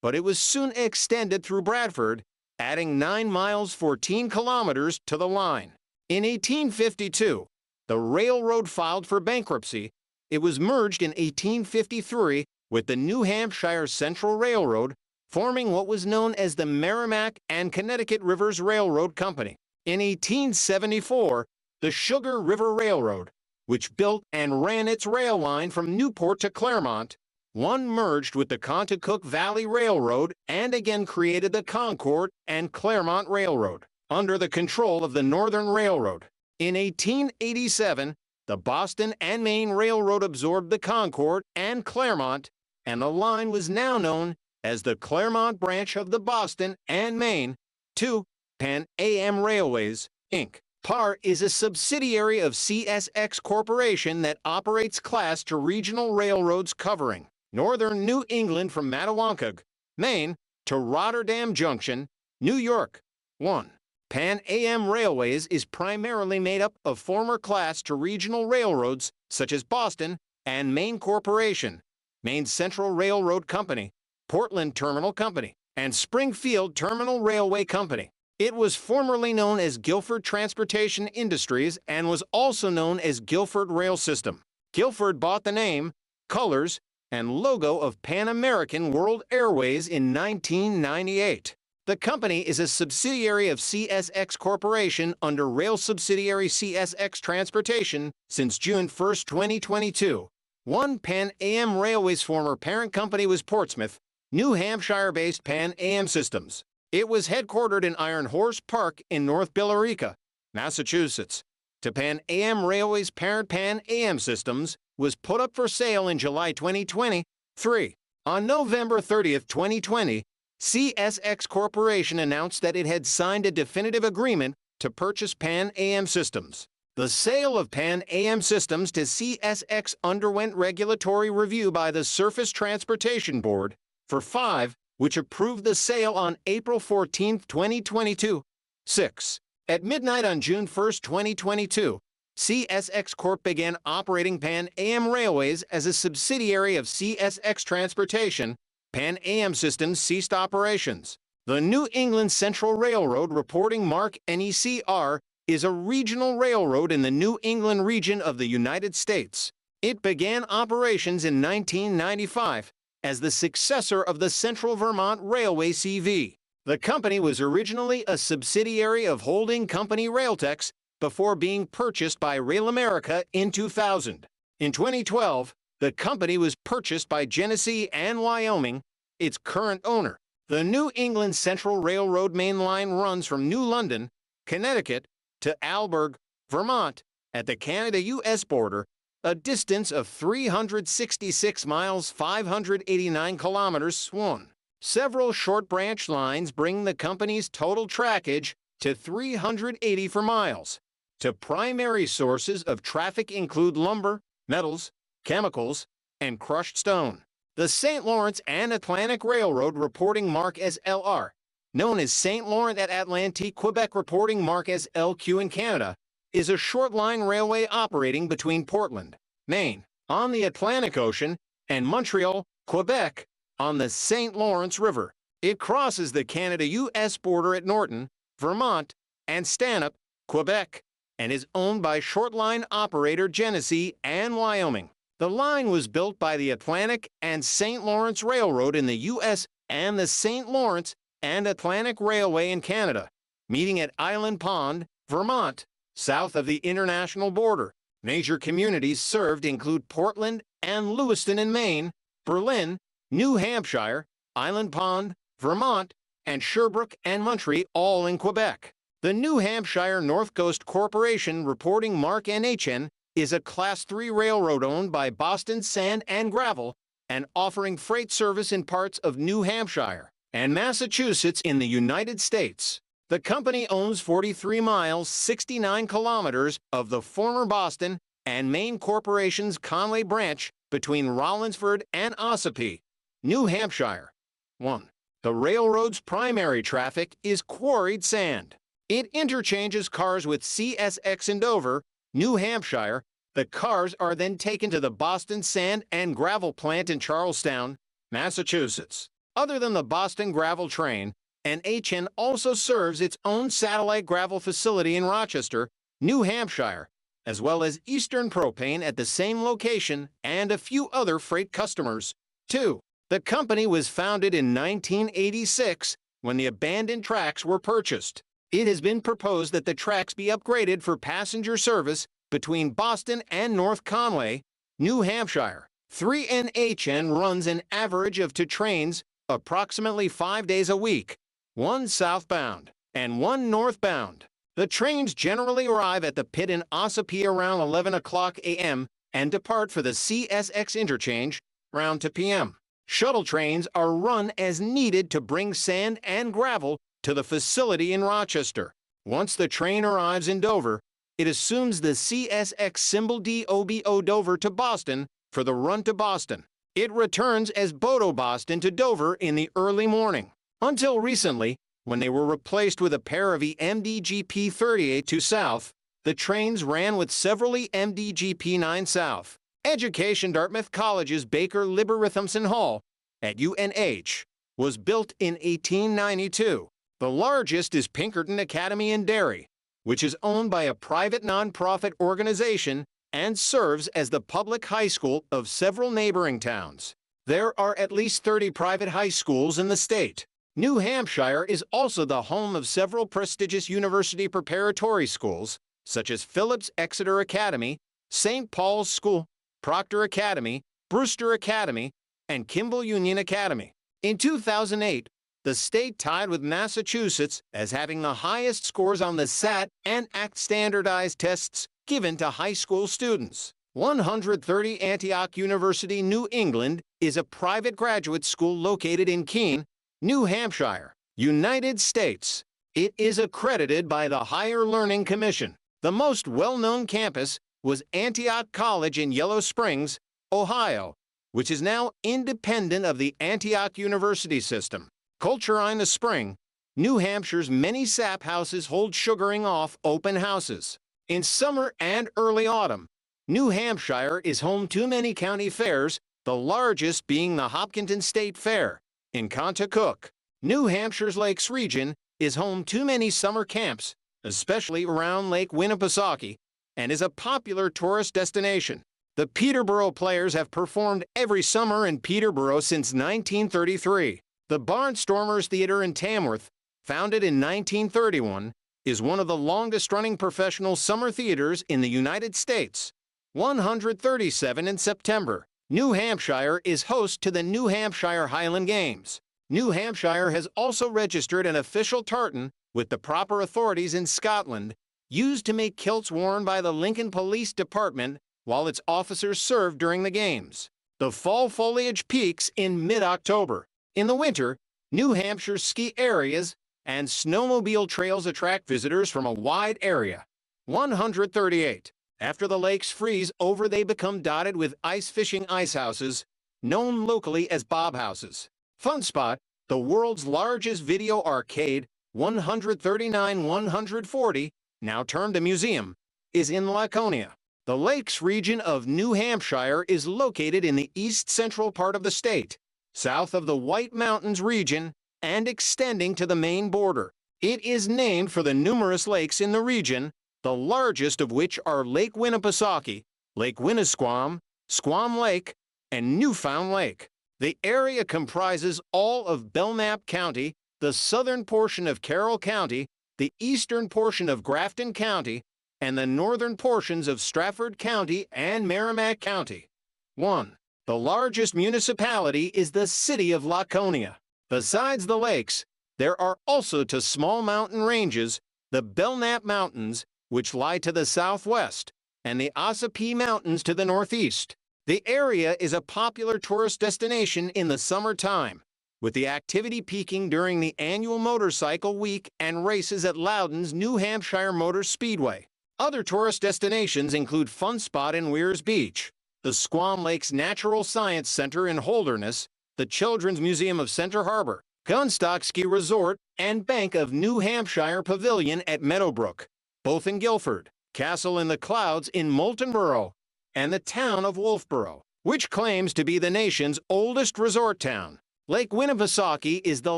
but it was soon extended through Bradford, adding 9 miles, 14 kilometers to the line. In 1852, the railroad filed for bankruptcy. It was merged in 1853 with the New Hampshire Central Railroad, forming what was known as the Merrimack and Connecticut Rivers Railroad Company. In 1874, the Sugar River Railroad, which built and ran its rail line from Newport to Claremont, merged with the Connecticut Valley Railroad and again created the Concord and Claremont Railroad, under the control of the Northern Railroad. In 1887, the Boston and Maine Railroad absorbed the Concord and Claremont, and the line was now known as the Claremont branch of the Boston and Maine, 2 Pan Am Railways, Inc. PAR is a subsidiary of CSX Corporation that operates class to regional railroads covering northern New England from Mattawancagh, Maine, to Rotterdam Junction, New York. 1. Pan Am Railways is primarily made up of former class to regional railroads such as Boston and Maine Corporation, Maine Central Railroad Company, Portland Terminal Company, and Springfield Terminal Railway Company. It was formerly known as Guilford Transportation Industries and was also known as Guilford Rail System. Guilford bought the name, colors, and logo of Pan American World Airways in 1998. The company is a subsidiary of CSX Corporation under rail subsidiary CSX Transportation since June 1, 2022. 1. Pan Am Railways' former parent company was Portsmouth, New Hampshire-based Pan Am Systems. It was headquartered in Iron Horse Park in North Billerica, Massachusetts. To Pan Am Railways' parent Pan Am Systems was put up for sale in July 2020. 3. On November 30, 2020, CSX Corporation announced that it had signed a definitive agreement to purchase Pan Am Systems. The sale of Pan Am Systems to CSX underwent regulatory review by the Surface Transportation Board for 5, which approved the sale on April 14, 2022. 6. At midnight on June 1, 2022, CSX Corp began operating Pan Am Railways as a subsidiary of CSX Transportation. Pan Am Systems ceased operations. The New England Central Railroad, reporting mark NECR, is a regional railroad in the New England region of the United States. It began operations in 1995 as the successor of the Central Vermont Railway CV. The company was originally a subsidiary of holding company Railtex before being purchased by Rail America in 2000. In 2012, the company was purchased by Genesee and Wyoming, its current owner. The New England Central Railroad main line runs from New London, Connecticut, to Alberg, Vermont, at the Canada-U.S. border, a distance of 366 miles 589 kilometers. 1. Several short branch lines bring the company's total trackage to 384 miles. To primary sources of traffic include lumber, metals, chemicals, and crushed stone. The St. Lawrence and Atlantic Railroad, reporting mark as LR, known as St. Laurent at Atlantique, Quebec, reporting mark as LQ in Canada, is a short line railway operating between Portland, Maine, on the Atlantic Ocean, and Montreal, Quebec, on the St. Lawrence River. It crosses the Canada-U.S. border at Norton, Vermont, and Stanhope, Quebec, and is owned by short line operator Genesee and Wyoming. The line was built by the Atlantic and St. Lawrence Railroad in the U.S. and the St. Lawrence and Atlantic Railway in Canada, meeting at Island Pond, Vermont, south of the international border. Major communities served include Portland and Lewiston in Maine, Berlin, New Hampshire, Island Pond, Vermont, and Sherbrooke and Montreal, all in Quebec. The New Hampshire North Coast Corporation, reporting Mark NHN, is a Class 3 railroad owned by Boston Sand and Gravel and offering freight service in parts of New Hampshire and Massachusetts in the United States. The company owns 43 miles, 69 kilometers of the former Boston and Maine Corporation's Conway branch between Rollinsford and Ossipee, New Hampshire. 1. The railroad's primary traffic is quarried sand. It interchanges cars with CSX in Dover, New Hampshire. The cars are then taken to the Boston Sand and Gravel plant in Charlestown, Massachusetts. Other than the Boston Gravel train, NHN also serves its own satellite gravel facility in Rochester, New Hampshire, as well as Eastern Propane at the same location and a few other freight customers. 2. The company was founded in 1986 when the abandoned tracks were purchased. It has been proposed that the tracks be upgraded for passenger service between Boston and North Conway, New Hampshire. 3. NHN runs an average of 2 trains approximately 5 days a week, 1 southbound and 1 northbound. The trains generally arrive at the pit in Ossipee around 11 o'clock a.m. and depart for the CSX interchange around 2 p.m. Shuttle trains are run as needed to bring sand and gravel to the facility in Rochester. Once the train arrives in Dover, it assumes the CSX symbol DOBO Dover to Boston for the run to Boston. It returns as Bodo Boston to Dover in the early morning. Until recently, when they were replaced with a pair of EMDGP 38 to South, the trains ran with several EMDGP 9 South. Education. Dartmouth College's Baker Liber-Rhythmson Hall at UNH was built in 1892. The largest is Pinkerton Academy in Derry, which is owned by a private nonprofit organization and serves as the public high school of several neighboring towns. There are at least 30 private high schools in the state. New Hampshire is also the home of several prestigious university preparatory schools, such as Phillips Exeter Academy, St. Paul's School, Proctor Academy, Brewster Academy, and Kimball Union Academy. In 2008, the state tied with Massachusetts as having the highest scores on the SAT and ACT standardized tests given to high school students. 130 Antioch University, New England, is a private graduate school located in Keene, New Hampshire, United States. It is accredited by the Higher Learning Commission. The most well-known campus was Antioch College in Yellow Springs, Ohio, which is now independent of the Antioch University system. Culture in the spring, New Hampshire's many sap houses hold sugaring off open houses. In summer and early autumn, New Hampshire is home to many county fairs, the largest being the Hopkinton State Fair in Contoocook. New Hampshire's Lakes region is home to many summer camps, especially around Lake Winnipesaukee, and is a popular tourist destination. The Peterborough Players have performed every summer in Peterborough since 1933. The Barnstormers Theater in Tamworth, founded in 1931, is one of the longest-running professional summer theaters in the United States. 137 in September. New Hampshire is host to the New Hampshire Highland Games. New Hampshire has also registered an official tartan with the proper authorities in Scotland, used to make kilts worn by the Lincoln Police Department while its officers served during the games. The fall foliage peaks in mid-October. In the winter, New Hampshire's ski areas and snowmobile trails attract visitors from a wide area. 138. After the lakes freeze over, they become dotted with ice fishing ice houses, known locally as bob houses. Fun Spot, the world's largest video arcade, 139-140, now termed a museum, is in Laconia. The Lakes region of New Hampshire is located in the east-central part of the state, south of the White Mountains region, and extending to the Maine border. It is named for the numerous lakes in the region, the largest of which are Lake Winnipesaukee, Lake Winnisquam, Squam Lake, and Newfound Lake. The area comprises all of Belknap County, the southern portion of Carroll County, the eastern portion of Grafton County, and the northern portions of Strafford County and Merrimack County. 1. The largest municipality is the city of Laconia. Besides the lakes, there are also two small mountain ranges, the Belknap Mountains, which lie to the southwest, and the Ossipee Mountains to the northeast. The area is a popular tourist destination in the summertime, with the activity peaking during the annual Motorcycle Week and races at Loudon's New Hampshire Motor Speedway. Other tourist destinations include Fun Spot in Weirs Beach, the Squam Lakes Natural Science Center in Holderness, the Children's Museum of Center Harbor, Gunstock Ski Resort, and Bank of New Hampshire Pavilion at Meadowbrook, both in Guilford, Castle in the Clouds in Moultonborough, and the town of Wolfboro, which claims to be the nation's oldest resort town. Lake Winnipesaukee is the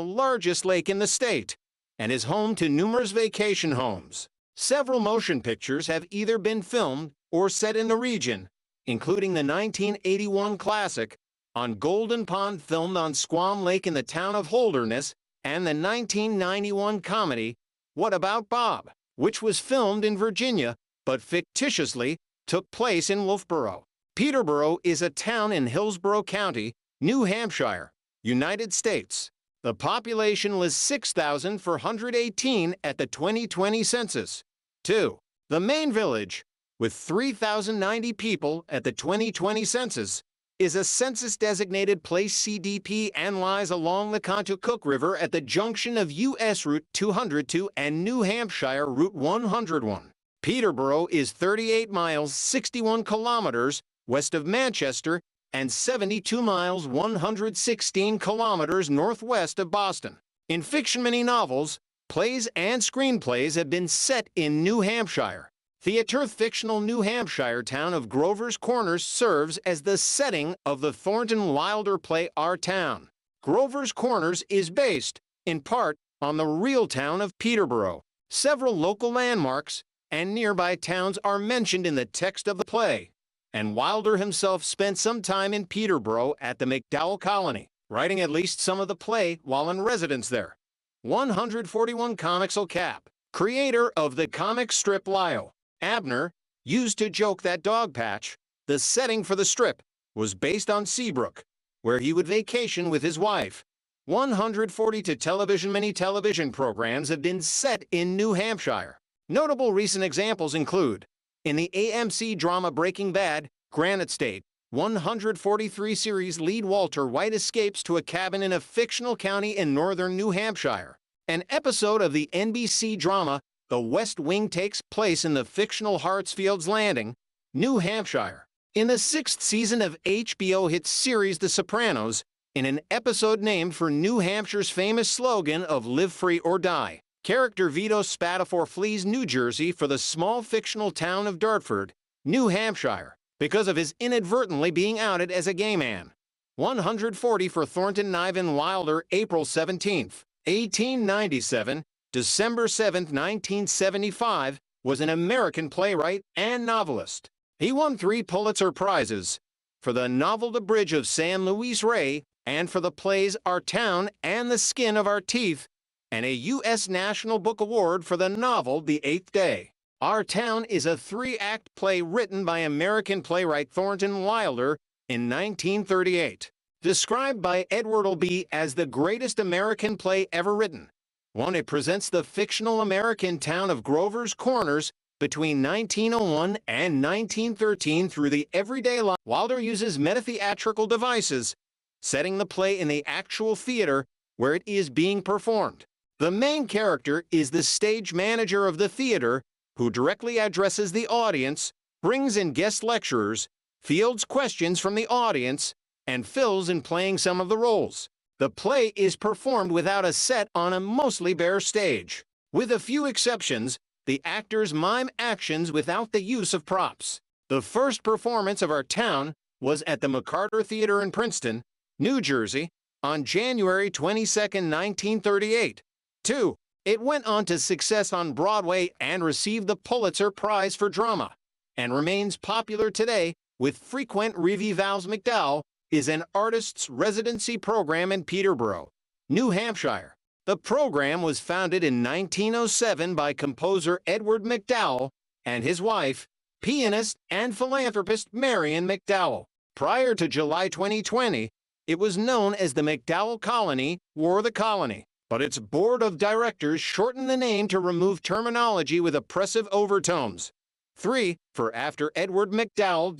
largest lake in the state and is home to numerous vacation homes. Several motion pictures have either been filmed or set in the region, including the 1981 classic On Golden Pond filmed on Squam Lake in the town of Holderness, and the 1991 comedy What About Bob, which was filmed in Virginia but fictitiously took place in Wolfboro. Peterborough is a town in Hillsborough County, New Hampshire, United States. The population was 6,418 at the 2020 census. 2. The Maine Village, with 3,090 people at the 2020 census, is a census-designated place CDP and lies along the Contoocook River at the junction of U.S. Route 202 and New Hampshire Route 101. Peterborough is 38 miles 61 kilometers west of Manchester and 72 miles 116 kilometers northwest of Boston. In fiction, many novels, plays, and screenplays have been set in New Hampshire. Theater's fictional New Hampshire town of Grover's Corners serves as the setting of the Thornton Wilder play Our Town. Grover's Corners is based, in part, on the real town of Peterborough. Several local landmarks and nearby towns are mentioned in the text of the play, and Wilder himself spent some time in Peterborough at the McDowell Colony, writing at least some of the play while in residence there. 141 Comicsal Cap, creator of the comic strip Lyle Abner, used to joke that Dogpatch, the setting for the strip, was based on Seabrook, where he would vacation with his wife. 142 television mini television programs have been set in New Hampshire. Notable recent examples include, in the AMC drama Breaking Bad, Granite State, 143 series lead Walter White escapes to a cabin in a fictional county in northern New Hampshire. An episode of the NBC drama The West Wing takes place in the fictional Hartsfield's Landing, New Hampshire. In the 6th season of HBO hit series The Sopranos, in an episode named for New Hampshire's famous slogan of Live Free or Die, character Vito Spatafor flees New Jersey for the small fictional town of Dartford, New Hampshire, because of his inadvertently being outed as a gay man. 140 for Thornton Niven Wilder, April 17, 1897, December 7, 1975, was an American playwright and novelist. He won 3 Pulitzer Prizes, for the novel The Bridge of San Luis Rey, and for the plays Our Town and The Skin of Our Teeth, and a U.S. National Book Award for the novel The Eighth Day. Our Town is a 3-act play written by American playwright Thornton Wilder in 1938. Described by Edward Albee as the greatest American play ever written. 1. It presents the fictional American town of Grover's Corners between 1901 and 1913 through the everyday life. Wilder uses metatheatrical devices, setting the play in the actual theater where it is being performed. The main character is the stage manager of the theater, who directly addresses the audience, brings in guest lecturers, fields questions from the audience, and fills in playing some of the roles. The play is performed without a set on a mostly bare stage. With a few exceptions, the actors mime actions without the use of props. The first performance of Our Town was at the McCarter Theater in Princeton, New Jersey, on January 22, 1938. 2. It went on to success on Broadway and received the Pulitzer Prize for Drama, and remains popular today with frequent revivals. McDowell is an artist's residency program in Peterborough, New Hampshire. The program was founded in 1907 by composer Edward McDowell and his wife, pianist and philanthropist Marion McDowell. Prior to July 2020, it was known as the McDowell Colony or the Colony, but its board of directors shortened the name to remove terminology with oppressive overtones. 3. For after Edward McDowell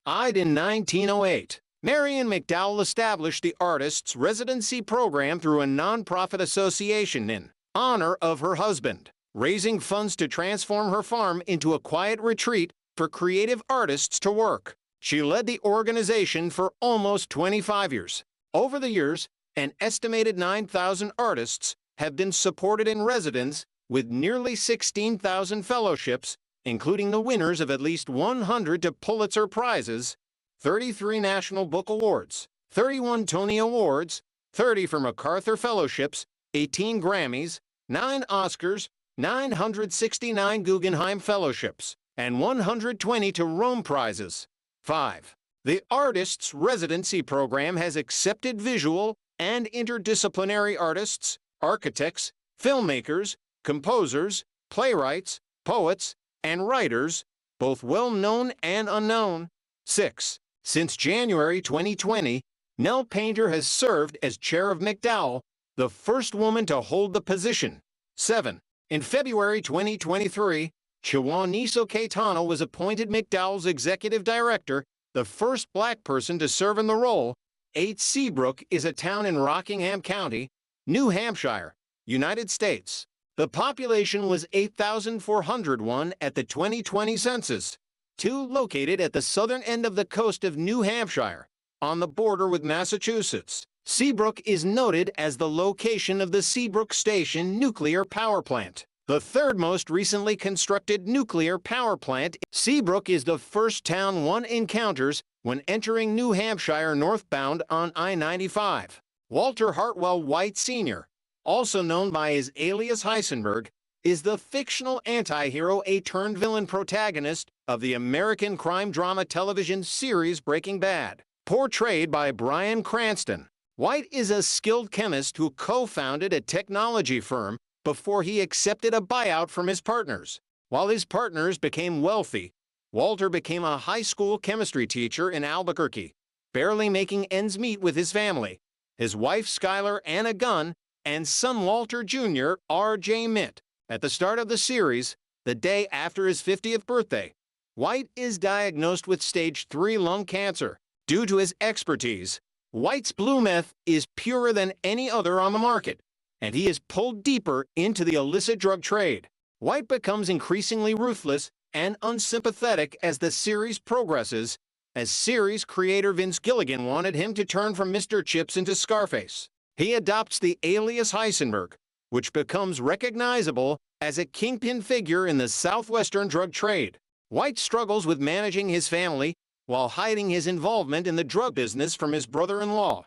died in 1908. Marion McDowell established the Artists' Residency Program through a nonprofit association in honor of her husband, raising funds to transform her farm into a quiet retreat for creative artists to work. She led the organization for almost 25 years. Over the years, an estimated 9,000 artists have been supported in residence, with nearly 16,000 fellowships, including the winners of at least 100 Pulitzer Prizes, 33 National Book Awards, 31 Tony Awards, 30 for MacArthur Fellowships, 18 Grammys, 9 Oscars, 969 Guggenheim Fellowships, and 120 Rome Prizes. 5. The Artists' Residency Program has accepted visual and interdisciplinary artists, architects, filmmakers, composers, playwrights, poets, and writers, both well-known and unknown. 6. Since January 2020, Nell Painter has served as chair of McDowell, the first woman to hold the position. 7. In February 2023, Chiwaniso Caetano was appointed McDowell's executive director, the first Black person to serve in the role. 8. Seabrook is a town in Rockingham County, New Hampshire, United States. The population was 8,401 at the 2020 census. 2. Located at the southern end of the coast of New Hampshire, on the border with Massachusetts. Seabrook is noted as the location of the Seabrook Station nuclear power plant, the third most recently constructed nuclear power plant. Seabrook is the first town one encounters when entering New Hampshire northbound on I-95. Walter Hartwell White Sr., also known by his alias Heisenberg, is the fictional anti-hero turned-villain protagonist of the American crime drama television series Breaking Bad, portrayed by Bryan Cranston. White is a skilled chemist who co-founded a technology firm before he accepted a buyout from his partners. While his partners became wealthy, Walter became a high school chemistry teacher in Albuquerque, barely making ends meet with his family. His wife Skylar Anna Gunn and son Walter Jr. R.J. Mitt. At the start of the series, the day after his 50th birthday, White is diagnosed with stage 3 lung cancer. Due to his expertise, White's blue meth is purer than any other on the market, and he is pulled deeper into the illicit drug trade. White becomes increasingly ruthless and unsympathetic as the series progresses, as series creator Vince Gilligan wanted him to turn from Mr. Chips into Scarface. He adopts the alias Heisenberg, which becomes recognizable as a kingpin figure in the southwestern drug trade. White struggles with managing his family while hiding his involvement in the drug business from his brother-in-law,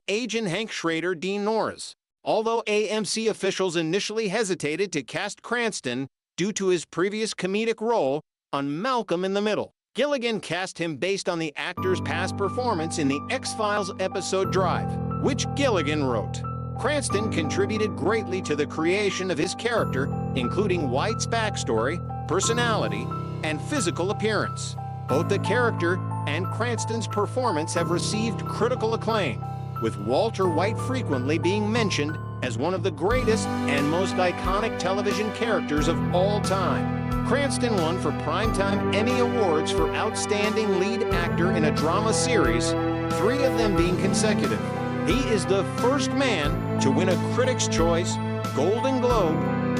Agent Hank Schrader Dean Norris. Although AMC officials initially hesitated to cast Cranston due to his previous comedic role on Malcolm in the Middle, Gilligan cast him based on the actor's past performance in the X-Files episode Drive, which Gilligan wrote. Cranston contributed greatly to the creation of his character, including White's backstory, personality, and physical appearance. Both the character and Cranston's performance have received critical acclaim, with Walter White frequently being mentioned as one of the greatest and most iconic television characters of all time. Cranston won for Primetime Emmy Awards for Outstanding Lead Actor in a Drama Series, 3 of them being consecutive. He is the first man to win a Critics' Choice, Golden Globe,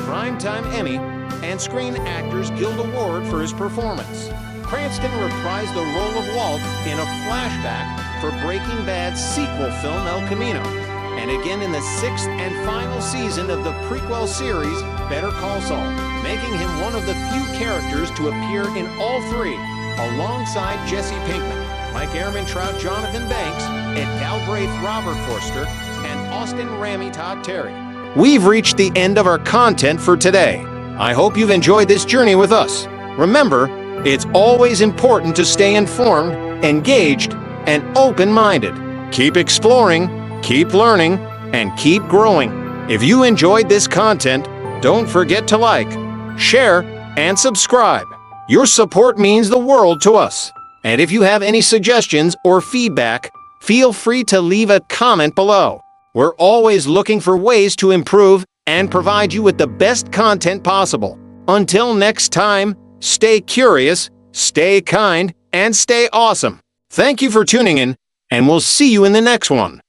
Primetime Emmy, and Screen Actors Guild Award for his performance. Cranston reprised the role of Walt in a flashback for Breaking Bad's sequel film El Camino, and again in the 6th and final season of the prequel series Better Call Saul, making him one of the few characters to appear in all 3, alongside Jesse Pinkman, Mike Ehrmantraut, Jonathan Banks, Ed Galbraith, Robert Forster, and Austin Ramy Todd Terry. We've reached the end of our content for today. I hope you've enjoyed this journey with us. Remember, it's always important to stay informed, engaged, and open-minded. Keep exploring, keep learning, and keep growing. If you enjoyed this content, don't forget to like, share, and subscribe. Your support means the world to us. And if you have any suggestions or feedback, feel free to leave a comment below. We're always looking for ways to improve and provide you with the best content possible. Until next time, stay curious, stay kind, and stay awesome. Thank you for tuning in, and we'll see you in the next one.